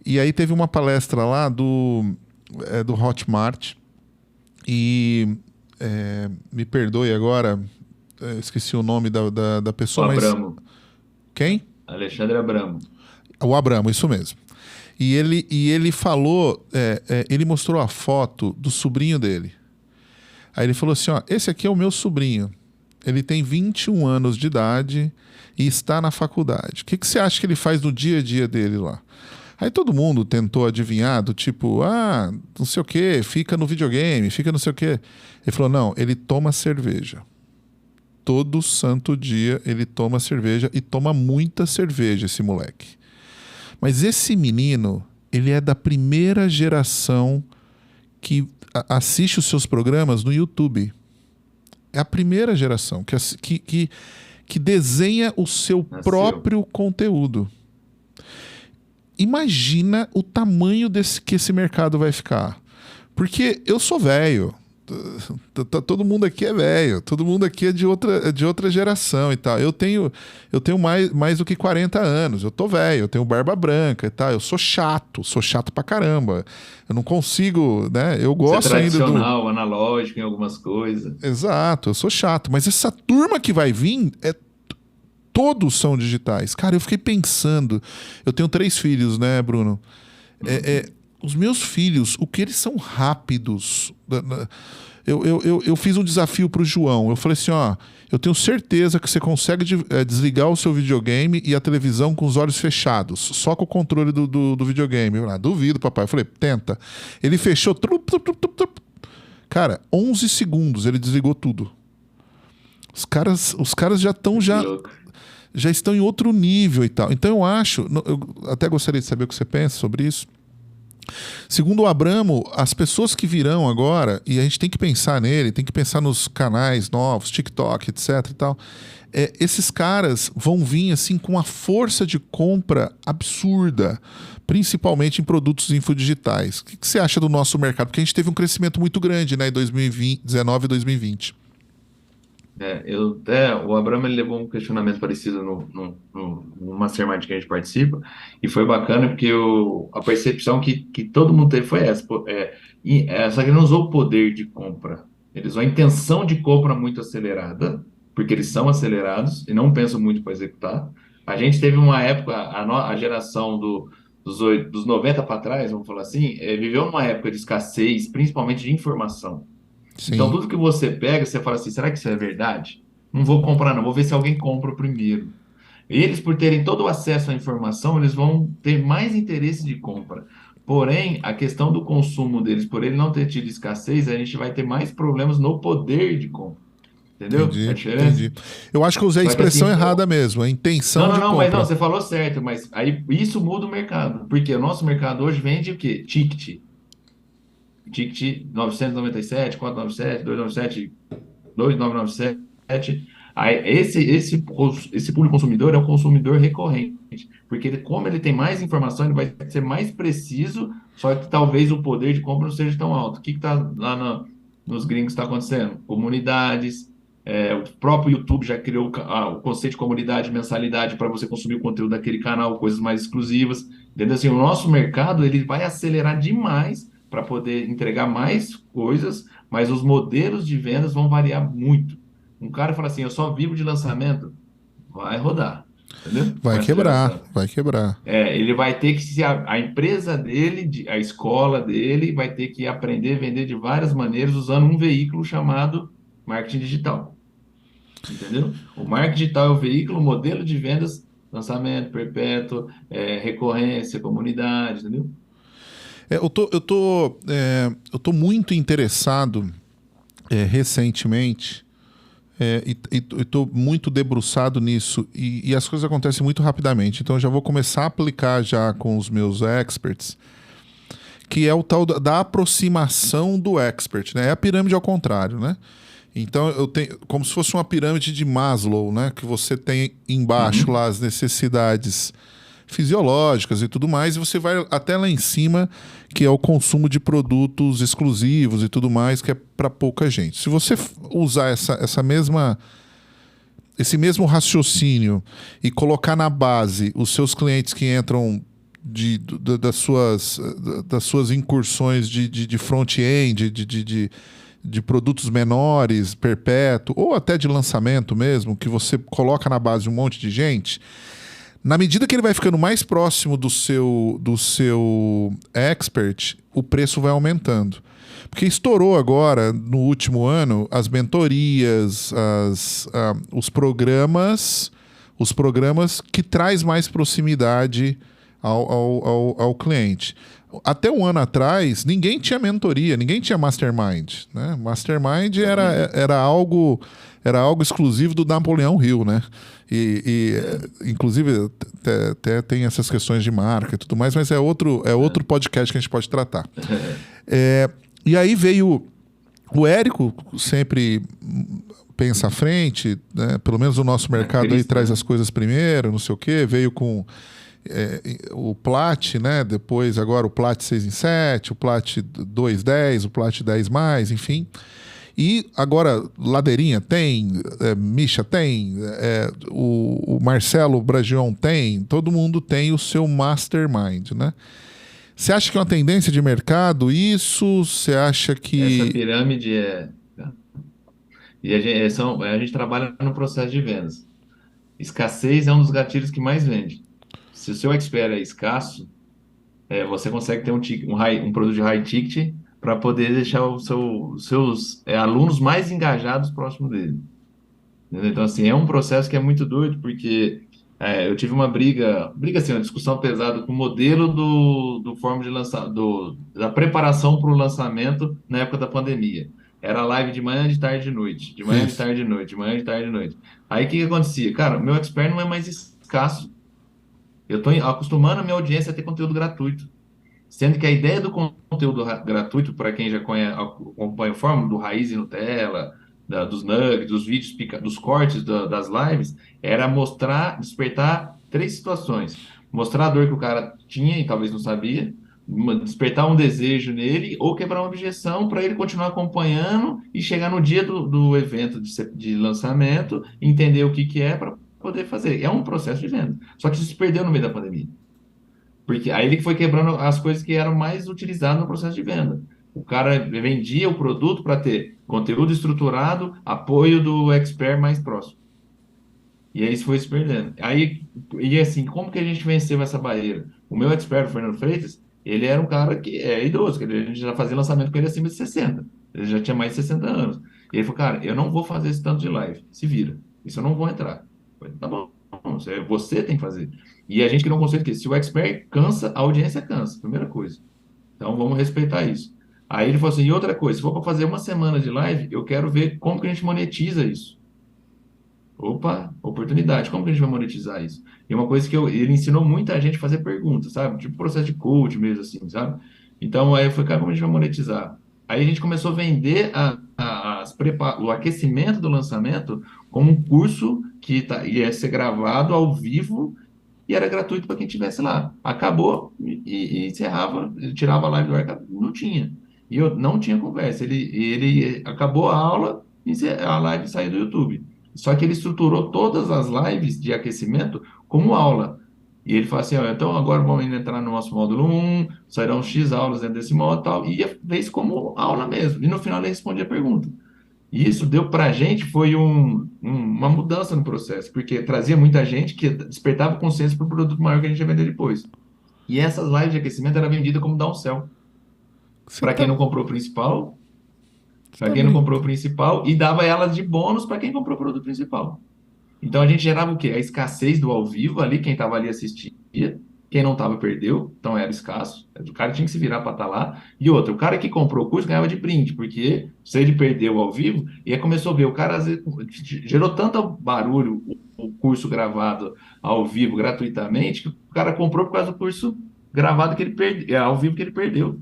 e aí teve uma palestra lá do Hotmart, e me perdoe agora, esqueci o nome da O pessoa, mas Abramo. quem? Alexandre Abramo. O Abramo, isso mesmo. E ele falou, ele mostrou a foto do sobrinho dele. Aí ele falou assim, ó, esse aqui é o meu sobrinho. Ele tem 21 anos de idade e está na faculdade. O que você acha que ele faz no dia a dia dele lá? Aí todo mundo tentou adivinhar, do tipo, não sei o quê, fica no videogame, fica não sei o quê. Ele falou, não, ele toma cerveja. Todo santo dia ele toma cerveja e toma muita cerveja, esse moleque. Mas esse menino, ele é da primeira geração que assiste os seus programas no YouTube. É a primeira geração que desenha o seu Nasceu. próprio conteúdo. Imagina o tamanho que esse mercado vai ficar. Porque eu sou velho. Todo mundo aqui é velho, todo mundo aqui é de outra geração e tal. Eu tenho mais do que 40 anos, eu tô velho, eu tenho barba branca e tal. Eu sou chato pra caramba. Eu não consigo, né? Eu Ser gosto ainda do. tradicional, analógico em algumas coisas. Exato, eu sou chato. Mas essa turma que vai vir todos são digitais. Cara, eu fiquei pensando. Eu tenho 3 filhos, né, Bruno? Uhum. os meus filhos, o que eles são rápidos. Eu fiz um desafio pro João. Eu falei assim, ó, eu tenho certeza que você consegue desligar o seu videogame e a televisão com os olhos fechados, só com o controle do videogame. Eu, duvido, papai. Eu falei, tenta. Ele fechou. Cara, 11 segundos ele desligou tudo. Os caras já estão em outro nível e tal. Então eu acho, eu até gostaria de saber o que você pensa sobre isso. Segundo o Abramo, as pessoas que virão agora, e a gente tem que pensar nele, tem que pensar nos canais novos, TikTok, etc e tal, esses caras vão vir assim com uma força de compra absurda, principalmente em produtos infodigitais. O que você acha do nosso mercado? Porque a gente teve um crescimento muito grande, né, em 2019 e 2020. O Abraham ele levou um questionamento parecido no Mastermind que a gente participa, e foi bacana porque a percepção que todo mundo teve foi essa. Só que ele não usou o poder de compra, ele usou a intenção de compra muito acelerada, porque eles são acelerados e não pensam muito para executar. A gente teve uma época, a geração dos 90 para trás, vamos falar assim, viveu numa época de escassez, principalmente de informação. Então, Sim, tudo que você pega, você fala assim: será que isso é verdade? Não vou comprar, não. Vou ver se alguém compra primeiro. Eles, por terem todo o acesso à informação, eles vão ter mais interesse de compra. Porém, a questão do consumo deles, por ele não ter tido escassez, a gente vai ter mais problemas no poder de compra. Entendeu a entendi, diferença? entendi. Eu acho que eu usei a Só que expressão assim, errada mesmo, a não, intenção não, de não, mas não, compra. você falou certo, mas aí isso muda o mercado. Porque o nosso mercado hoje vende o quê? Ticket. Ticket 997, 497, 297, 2997. Aí, esse público consumidor é o consumidor recorrente, porque como ele tem mais informação, ele vai ser mais preciso, só que talvez o poder de compra não seja tão alto. O que está lá nos gringos está acontecendo? Comunidades, o próprio YouTube já criou o conceito de comunidade, mensalidade para você consumir o conteúdo daquele canal, coisas mais exclusivas. Entendeu? Assim, o nosso mercado ele vai acelerar demais para poder entregar mais coisas, mas os modelos de vendas vão variar muito. Um cara fala assim, eu só vivo de lançamento, vai rodar, entendeu? Com Vai essa quebrar, geração. vai quebrar. Ele vai ter que, se a empresa dele, a escola dele, vai ter que aprender a vender de várias maneiras usando um veículo chamado marketing digital, entendeu? O marketing digital é o veículo, o modelo de vendas, lançamento, perpétuo, recorrência, comunidade, entendeu? Eu tô muito interessado recentemente e estou muito debruçado nisso e as coisas acontecem muito rapidamente. Então eu já vou começar a aplicar já com os meus experts, que é o tal da aproximação do expert, né? É a pirâmide ao contrário, né? Então eu tenho como se fosse uma pirâmide de Maslow, né? Que você tem embaixo lá Uhum. as necessidades fisiológicas e tudo mais, e você vai até lá em cima, que é o consumo de produtos exclusivos e tudo mais, que é para pouca gente. Se você usar esse mesmo raciocínio e colocar na base os seus clientes que entram das suas incursões de front-end, de produtos menores, perpétuo, ou até de lançamento mesmo, que você coloca na base um monte de gente, na medida que ele vai ficando mais próximo do seu expert, o preço vai aumentando. Porque estourou agora, no último ano, as mentorias, os programas que traz mais proximidade ao cliente. Até um ano atrás, ninguém tinha mentoria, ninguém tinha mastermind, né? Mastermind Exatamente. era algo exclusivo do Napoleão Hill, né? Inclusive, até tem essas questões de marca e tudo mais, mas é outro podcast que a gente pode tratar. E aí veio o Érico, sempre pensa à frente, né? Pelo menos o nosso A mercado aí crista, traz né? as coisas primeiro, não sei o quê, veio com o Plat, né? Depois agora o Plat 6 em 7, o Plat 2.10, o Plat 10 mais, enfim. E agora Ladeirinha tem, Misha tem, o Marcelo Bragion tem, todo mundo tem o seu mastermind, né? Você acha que é uma tendência de mercado isso? Você acha Essa que... pirâmide é. E a gente trabalha no processo de vendas. Escassez é um dos gatilhos que mais vende. Se o seu expert é escasso, você consegue ter um produto de high ticket para poder deixar os seus alunos mais engajados próximo dele. Entendeu? Então, assim, é um processo que é muito doido, porque eu tive uma briga assim, uma discussão pesada com o modelo do forma de lançar, da preparação para o lançamento na época da pandemia. Era live de manhã, de tarde, de noite, de manhã, de Isso. tarde, de noite, de manhã, de tarde, de noite. Aí o que que acontecia? Cara, o meu expert não é mais escasso. Eu estou acostumando a minha audiência a ter conteúdo gratuito. Sendo que a ideia do conteúdo gratuito, para quem já acompanha o fórum, do Raiz e Nutella, dos nuggets, dos vídeos, dos cortes das lives, era mostrar, despertar três situações. Mostrar a dor que o cara tinha e talvez não sabia, despertar um desejo nele ou quebrar uma objeção para ele continuar acompanhando e chegar no dia do evento de lançamento, entender o que que é para poder fazer. É um processo de venda. Só que isso se perdeu no meio da pandemia. Porque aí ele foi quebrando as coisas que eram mais utilizadas no processo de venda. O cara vendia o produto para ter conteúdo estruturado, apoio do expert mais próximo. E aí isso foi se perdendo. Aí, e assim, como que a gente venceu essa barreira? O meu expert, o Fernando Freitas, ele era um cara que é idoso, que a gente já fazia lançamento com ele acima de 60. Ele já tinha mais de 60 anos. E ele falou, cara, eu não vou fazer esse tanto de live. Se vira. Isso eu não vou entrar. Eu falei, tá bom, você tem que fazer. E a gente criou um conceito que se o expert cansa, a audiência cansa. Primeira coisa. Então vamos respeitar isso. Aí ele falou assim, e outra coisa, se for para fazer uma semana de live, eu quero ver como que a gente monetiza isso. Opa, oportunidade. Como que a gente vai monetizar isso? E uma coisa que ele ensinou muita gente a fazer perguntas, sabe? Tipo processo de coach mesmo, assim, sabe? Então, aí eu falei, cara, como a gente vai monetizar? Aí a gente começou a vender o aquecimento do lançamento como um curso que ia ser gravado ao vivo e era gratuito para quem estivesse lá. Acabou e encerrava, ele tirava a live do ar, não tinha. E eu não tinha conversa. Ele acabou a aula e a live saiu do YouTube. Só que ele estruturou todas as lives de aquecimento como aula. E ele fala assim, ó, então agora vamos entrar no nosso módulo um, sairão X aulas dentro desse módulo e tal, e fez como aula mesmo. E no final ele respondia a pergunta. E isso deu para a gente, foi uma mudança no processo, porque trazia muita gente que despertava consciência para o produto maior que a gente ia vender depois. E essas lives de aquecimento era vendida como downsell. Você Para tá, quem não comprou o principal, você para tá quem não comprou o brincando. principal, e dava elas de bônus para quem comprou o produto principal. Então a gente gerava o quê? A escassez do ao vivo ali, quem estava ali assistia, quem não estava perdeu, então era escasso. O cara tinha que se virar para estar lá. E outra, o cara que comprou o curso ganhava de brinde, porque se ele perdeu ao vivo, e aí começou a ver, o cara às vezes, gerou tanto barulho o curso gravado ao vivo gratuitamente, que o cara comprou por causa do curso gravado que ele perdeu, ao vivo que ele perdeu.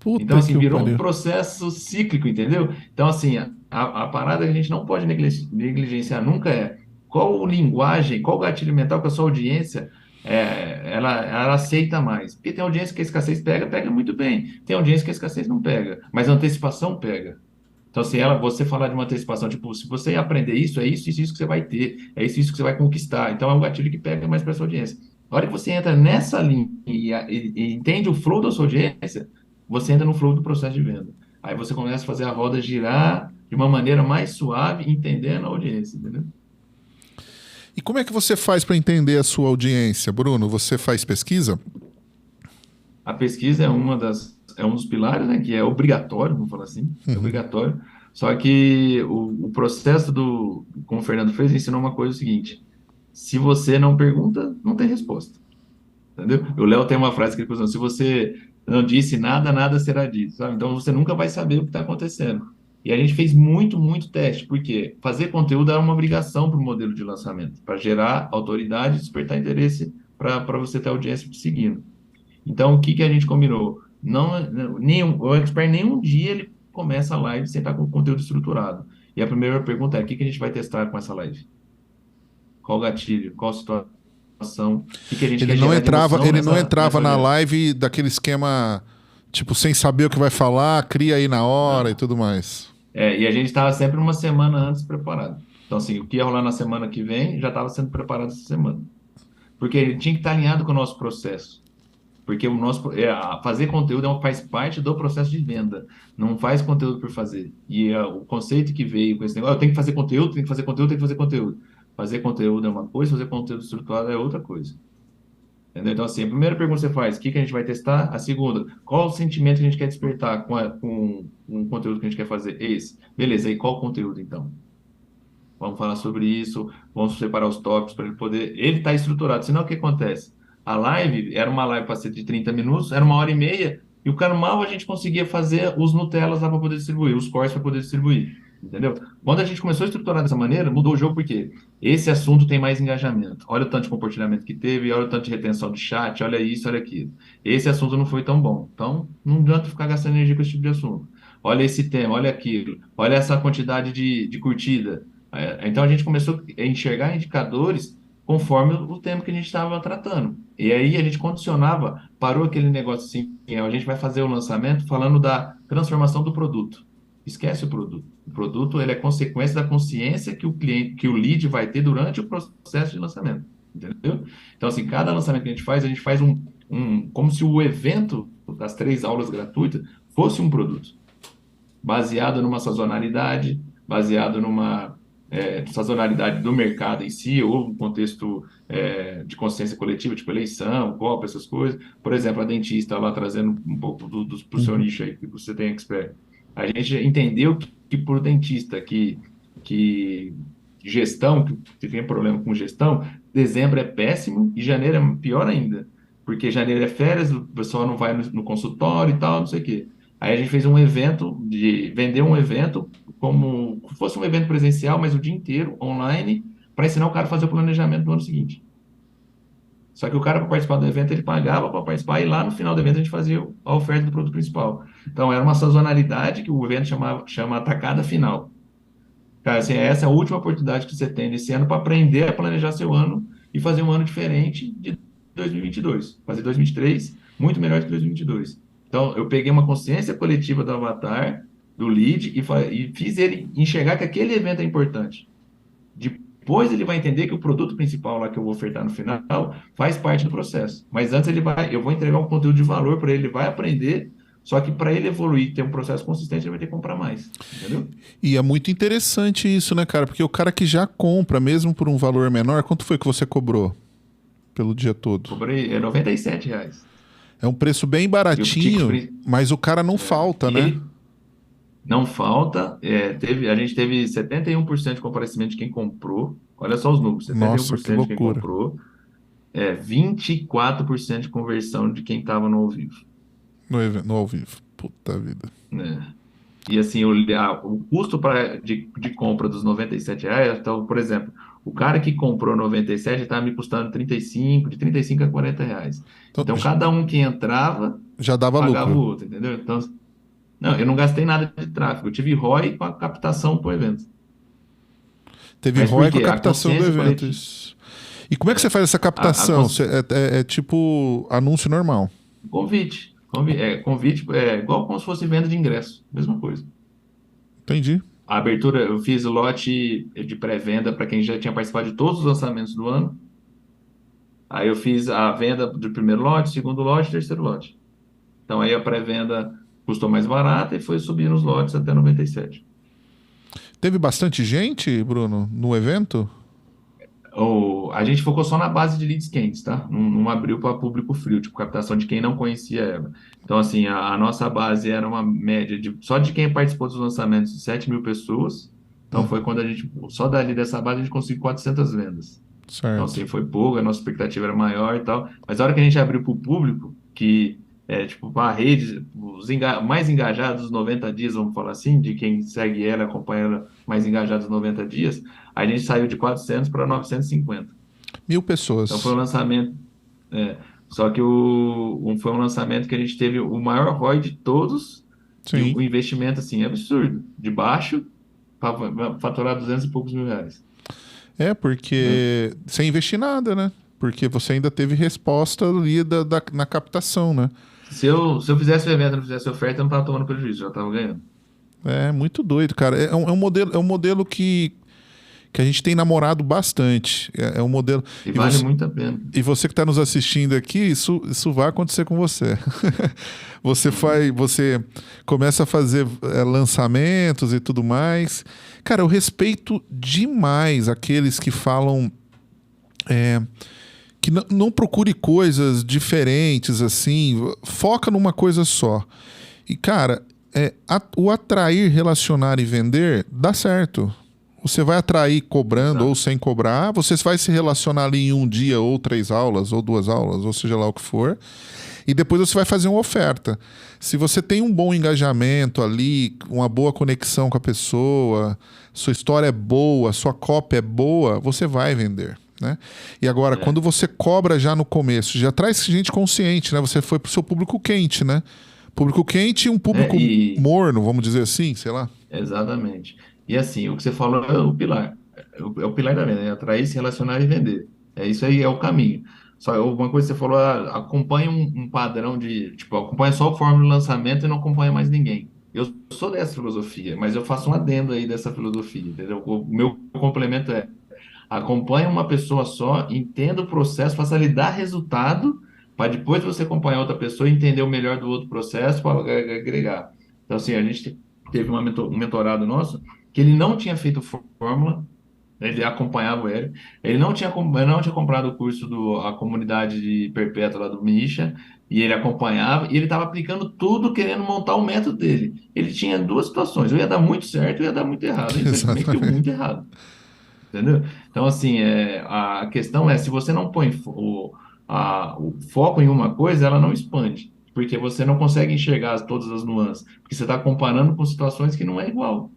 Então, Puta assim, que o virou um pariu. processo cíclico, entendeu? Então, assim, a parada que a gente não pode negligenciar nunca é qual linguagem, qual gatilho mental que a sua audiência ela aceita mais. Porque tem audiência que a escassez pega, pega muito bem. Tem audiência que a escassez não pega, mas a antecipação pega. Então, assim, você falar de uma antecipação, tipo, se você aprender isso, é isso, isso que você vai ter, é isso, isso que você vai conquistar. Então, é um gatilho que pega mais para sua audiência. A hora que você entra nessa linha e entende o flow da sua audiência, você entra no flow do processo de venda. Aí você começa a fazer a roda girar de uma maneira mais suave, entendendo a audiência, entendeu? E como é que você faz para entender a sua audiência, Bruno? Você faz pesquisa? A pesquisa é um dos pilares, né, que é obrigatório, vamos falar assim, é Uhum. obrigatório. Só que o processo como o Fernando fez, ensinou uma coisa o seguinte: se você não pergunta, não tem resposta, entendeu? O Léo tem uma frase que ele usa: se você não disse nada, nada será dito, sabe? Então você nunca vai saber o que está acontecendo. E a gente fez muito, muito teste, porque fazer conteúdo era uma obrigação para o modelo de lançamento, para gerar autoridade e despertar interesse para você ter audiência te seguindo. Então, o que que a gente combinou? O expert nenhum dia ele começa a live sem estar com o conteúdo estruturado. E a primeira pergunta é: o que que a gente vai testar com essa live? Qual gatilho? Qual situação? O que que a gente quer gerar de emoção Ele não nessa entrava na audiência? live daquele esquema, tipo, sem saber o que vai falar, cria aí na hora e Não. tudo mais. E a gente estava sempre uma semana antes preparado. Então, assim, o que ia rolar na semana que vem já estava sendo preparado essa semana. Porque ele tinha que estar alinhado com o nosso processo. Porque fazer conteúdo faz parte do processo de venda. Não faz conteúdo por fazer. E o conceito que veio com esse negócio: eu tenho que fazer conteúdo, tenho que fazer conteúdo, tenho que fazer conteúdo. Fazer conteúdo é uma coisa, fazer conteúdo estruturado é outra coisa. Entendeu? Então, assim, a primeira pergunta que você faz, o que que a gente vai testar? A segunda, qual o sentimento que a gente quer despertar com o conteúdo que a gente quer fazer? Esse. Beleza, e qual o conteúdo, então? Vamos falar sobre isso, vamos separar os tópicos para ele poder. Ele está estruturado. Senão, o que acontece? A live era uma live para ser de 30 minutos, era 1 hora e meia, e o cara mal a gente conseguia fazer os Nutellas lá para poder distribuir, os cortes para poder distribuir. Entendeu? Quando a gente começou a estruturar dessa maneira, mudou o jogo porque esse assunto tem mais engajamento. Olha o tanto de compartilhamento que teve, olha o tanto de retenção de chat, olha isso, olha aquilo. Esse assunto não foi tão bom. Então, não adianta ficar gastando energia com esse tipo de assunto. Olha esse tema, olha aquilo, olha essa quantidade de curtida. Então a gente começou a enxergar indicadores conforme o tema que a gente estava tratando. E aí a gente condicionava, parou aquele negócio assim, a gente vai fazer o lançamento falando da transformação do produto. Esquece o produto. O produto ele é consequência da consciência que o cliente, que o lead vai ter durante o processo de lançamento. Entendeu? Então, assim, cada lançamento que a gente faz como se o evento das 3 aulas gratuitas fosse um produto, baseado numa sazonalidade, baseado numa sazonalidade do mercado em si, ou um contexto de consciência coletiva, tipo eleição, Copa, essas coisas. Por exemplo, a dentista lá trazendo um pouco pro seu Uhum. nicho aí, que você tem expert. A gente entendeu que por dentista, que gestão, que tem problema com gestão, dezembro é péssimo e janeiro é pior ainda. Porque janeiro é férias, o pessoal não vai no consultório e tal, não sei o quê. Aí a gente fez um evento, vender um evento como se fosse um evento presencial, mas o dia inteiro, online, para ensinar o cara a fazer o planejamento do ano seguinte. Só que o cara, para participar do evento, ele pagava para participar, e lá no final do evento a gente fazia a oferta do produto principal. Então era uma sazonalidade que o evento chama Atacada Final. Cara, assim, essa é a última oportunidade que você tem nesse ano para aprender a planejar seu ano e fazer um ano diferente de 2022. Fazer 2023 muito melhor que 2022. Então, eu peguei uma consciência coletiva do avatar, do lead, e fiz ele enxergar que aquele evento é importante. Depois ele vai entender que o produto principal lá que eu vou ofertar no final faz parte do processo. Mas antes eu vou entregar um conteúdo de valor para ele vai aprender, só que para ele evoluir, ter um processo consistente, ele vai ter que comprar mais. Entendeu? E é muito interessante isso, né, cara? Porque o cara que já compra, mesmo por um valor menor, quanto foi que você cobrou pelo dia todo? Cobrei R$ 97. É um preço bem E o ticket, baratinho, mas o cara não falta, e né? ele não falta, a gente teve 71% de comparecimento de quem comprou. Olha só os números, setenta e um Nossa, por que cento de quem loucura. comprou, 24% de conversão de quem estava no ao vivo, No ao vivo. Puta vida. né? E assim, o custo de compra dos R$ 97, então, por exemplo, o cara que comprou 97 estava me custando 35, de 35 a R$ 40. Então, Então, cada um que entrava já dava pagava o lucro. outro, entendeu? Então, não, eu não gastei nada de tráfego, eu tive ROI com a captação para o evento. Teve Mas por ROI com a quê? A captação do consciência evento. coletiva. Isso. E como é que você faz essa A, a captação? cons- É tipo anúncio normal. Convite. Convite é igual como se fosse venda de ingresso. Mesma coisa. Entendi. A abertura, eu fiz o lote de pré-venda para quem já tinha participado de todos os lançamentos do ano. Aí eu fiz a venda do primeiro lote, segundo lote, terceiro lote. Então aí a pré-venda custou mais barata e foi subindo os lotes até 97. Teve bastante gente, Bruno, no evento? A gente focou só na base de leads quentes, tá? Não abriu para público frio, tipo captação de quem não conhecia ela. Então, assim, a nossa base era uma média só de quem participou dos lançamentos, de 7 mil pessoas. Então, foi Uhum. quando só dali dessa base, a gente conseguiu 400 vendas. Então, Certo. assim, foi pouco, a nossa expectativa era maior e tal. Mas a hora que a gente abriu para o público, que é tipo a rede, mais engajados dos 90 dias, vamos falar assim, de quem segue ela, acompanha ela mais engajados dos 90 dias, a gente saiu de 400 para 950. 1.000 Então, foi um pessoas. lançamento. Só que foi um lançamento que a gente teve o maior ROI de todos e Sim. o investimento, assim, absurdo. De baixo, para faturar 200 e poucos mil reais. É, Né? porque sem investir nada, né? Porque você ainda teve resposta ali na captação, né? Se eu fizesse o evento e não fizesse a oferta, eu não estava tomando prejuízo, já estava ganhando. É muito doido, cara. É um modelo que a gente tem namorado bastante. É um modelo. E E vale você, muito a pena. e você que está nos assistindo aqui, isso vai acontecer com você. Uhum. Você começa a fazer lançamentos e tudo mais. Cara, eu respeito demais aqueles que falam que não procure coisas diferentes, assim, foca numa coisa só. E, cara, o atrair, relacionar e vender dá certo. Você vai atrair cobrando ou Exato. sem cobrar, você vai se relacionar ali em um dia, ou 3 aulas, ou 2 aulas, ou seja lá o que for, e depois você vai fazer uma oferta. Se você tem um bom engajamento ali, uma boa conexão com a pessoa, sua história é boa, sua cópia é boa, você vai vender. Né? E agora, quando É, você cobra já no começo, já traz gente consciente, né? Você foi pro seu público quente, né? Público quente e um público morno, vamos dizer assim, sei lá. exatamente. E assim, o que você falou é o pilar. É o pilar da venda, é atrair, se relacionar e vender. É isso aí, é o caminho. Só uma coisa que você falou, acompanha um padrão de, tipo, acompanha só o fórmula de lançamento e não acompanha mais ninguém. Eu sou dessa filosofia, mas eu faço um adendo aí dessa filosofia, entendeu? O meu complemento é: acompanhe uma pessoa só, entenda o processo, faça ele dar resultado, para depois você acompanhar outra pessoa e entender o melhor do outro processo para agregar. Então, assim, a gente teve um mentorado nosso que ele não tinha feito fórmula, ele acompanhava o Hélio, ele não tinha comprado o curso a comunidade de perpétua lá do Misha, e ele acompanhava, e ele estava aplicando tudo, querendo montar o método dele. Ele tinha duas situações: ou ia dar muito certo, ou ia dar muito errado. Infelizmente, deu Exatamente. muito errado. Entendeu? Então, assim, a questão é, se você não põe o foco em uma coisa, ela não expande, porque você não consegue enxergar todas as nuances, porque você está comparando com situações que não é igual,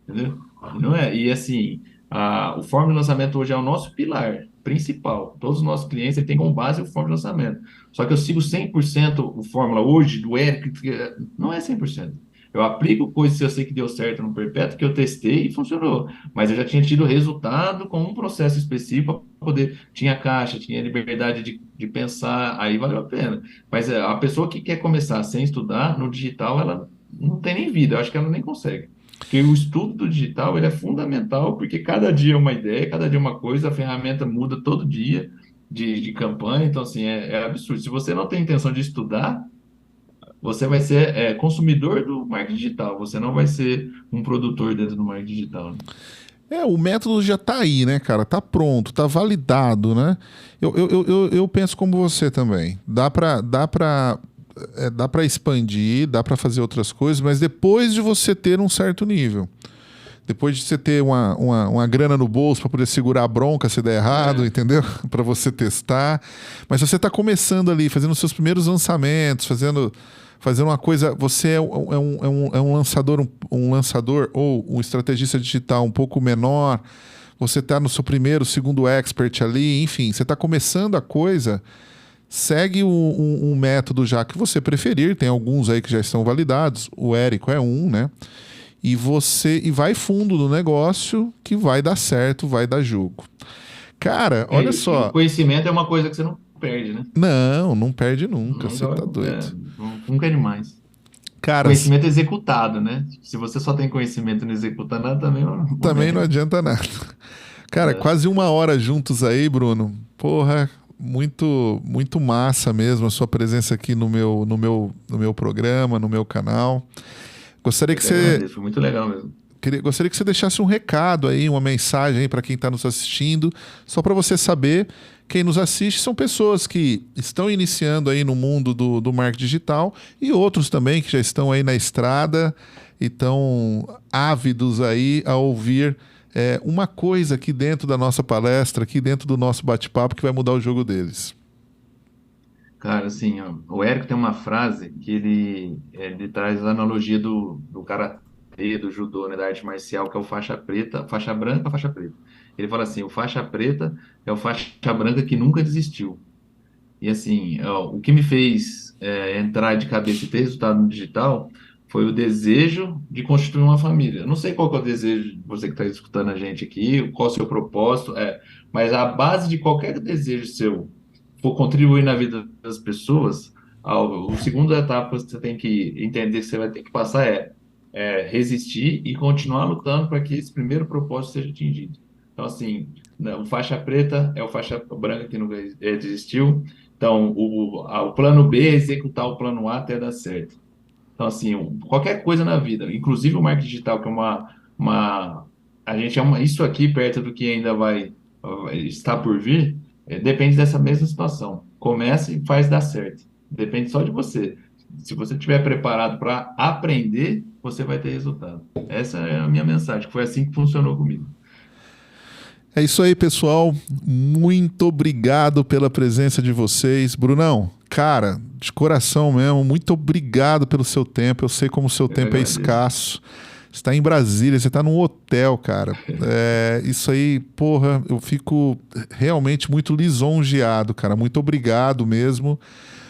entendeu? Não é? E, assim, o Fórmula de Lançamento hoje é o nosso pilar principal. Todos os nossos clientes têm como base o Fórmula de Lançamento. Só que eu sigo 100% o Fórmula hoje, do Eric, que não é 100%. Eu aplico coisas que eu sei que deu certo no Perpétuo, que eu testei e funcionou. Mas eu já tinha tido resultado com um processo específico para poder. Tinha caixa, tinha liberdade de pensar, aí valeu a pena. Mas a pessoa que quer começar sem estudar, no digital, ela não tem nem vida. Eu acho que ela nem consegue. Porque o estudo do digital, ele é fundamental, porque cada dia é uma ideia, cada dia é uma coisa, a ferramenta muda todo dia de campanha. Então, assim, é absurdo. Se você não tem intenção de estudar, você vai ser consumidor do marketing digital, você não vai ser um produtor dentro do marketing digital, né? O método já tá aí, né, cara? Tá pronto, tá validado, né? Eu penso como você também. Dá pra expandir, dá pra fazer outras coisas, mas depois de você ter um certo nível. Depois de você ter uma grana no bolso para poder segurar a bronca se der errado, É, entendeu? Para você testar. Mas se você está começando ali, fazendo os seus primeiros lançamentos, fazendo uma coisa. Você é um lançador, um lançador ou um estrategista digital um pouco menor. Você está no seu primeiro, segundo expert ali, enfim, você está começando a coisa. Segue um método já que você preferir. Tem alguns aí que já estão validados. O Érico é um, né? E vai fundo no negócio que vai dar certo, vai dar jogo. Cara, olha e o só. conhecimento é uma coisa que você não perde, né? Não, não perde nunca, você Nunca, tá doido. nunca é demais. Cara, Conhecimento executado, né? Se você só tem conhecimento e não executa nada, também é uma também não merda. adianta nada. Cara, É, quase 1 hora juntos aí, Bruno. Porra, muito, muito massa mesmo a sua presença aqui no meu programa, no meu canal. Gostaria eu que que você agradeço, foi muito legal mesmo. Gostaria que você deixasse um recado aí, uma mensagem aí para quem está nos assistindo, só para você saber, quem nos assiste são pessoas que estão iniciando aí no mundo do marketing digital e outros também que já estão aí na estrada e estão ávidos aí a ouvir uma coisa aqui dentro da nossa palestra, aqui dentro do nosso bate-papo que vai mudar o jogo deles. Cara, assim, ó, o Érico tem uma frase que ele traz a analogia do karatê, do judô, né, da arte marcial, que é o faixa preta, faixa branca, faixa preta. Ele fala assim: o faixa preta é o faixa branca que nunca desistiu. E assim, ó, o que me fez entrar de cabeça e ter resultado no digital foi o desejo de constituir uma família. Eu não sei qual que é o desejo de você que está escutando a gente aqui, qual é o seu propósito, mas a base de qualquer desejo seu for contribuir na vida das pessoas, o segundo etapa que você tem que entender que você vai ter que passar resistir e continuar lutando para que esse primeiro propósito seja atingido. Então, assim, né, o faixa preta é o faixa branca que nunca desistiu. Então, o plano B é executar o plano A até dar certo. Então, assim, qualquer coisa na vida, inclusive o marketing digital, que é a gente isso aqui perto do que ainda vai estar por vir, Depende dessa mesma situação. Comece e faz dar certo. Depende só de você. Se você estiver preparado para aprender, você vai ter resultado. Essa é a minha mensagem, que foi assim que funcionou comigo. É isso aí, pessoal. Muito obrigado pela presença de vocês. Brunão, cara, de coração mesmo, muito obrigado pelo seu tempo. Eu sei como o seu Eu que tempo é agradeço. escasso. Você está em Brasília, você está num hotel, cara. Isso aí, porra, eu fico realmente muito lisonjeado, cara. Muito obrigado mesmo.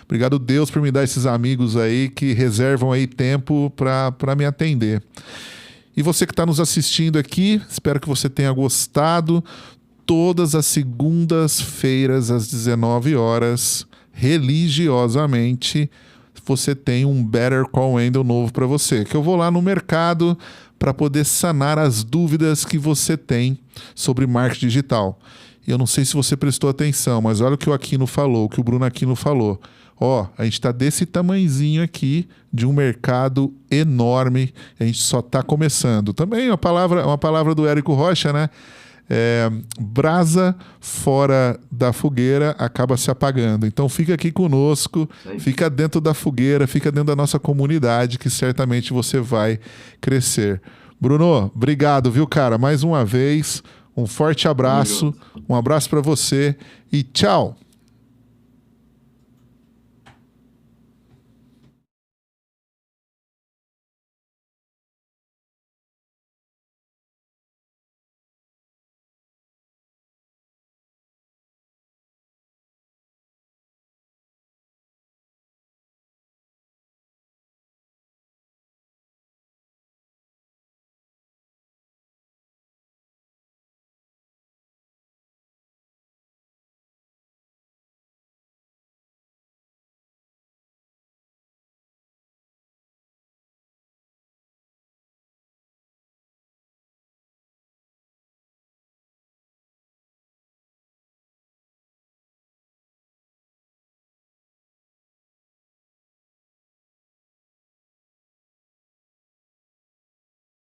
Obrigado, Deus, por me dar esses amigos aí que reservam aí tempo para me atender. E você que está nos assistindo aqui, espero que você tenha gostado. Todas as segundas-feiras, às 19 horas, religiosamente, você tem um Better Call Wendell novo para você. Que eu vou lá no mercado para poder sanar as dúvidas que você tem sobre marketing digital. E eu não sei se você prestou atenção, mas olha o que o Aquino falou, o que o Bruno Aquino falou. Ó, a gente está desse tamanhozinho aqui de um mercado enorme, a gente só está começando. Também uma palavra do Érico Rocha, né? Brasa fora da fogueira acaba se apagando. Então fica aqui conosco, Isso aí. fica dentro da fogueira, fica dentro da nossa comunidade, que certamente você vai crescer. Bruno, obrigado, viu, cara? Mais uma vez, um forte Tamo abraço, junto. um abraço para você e tchau!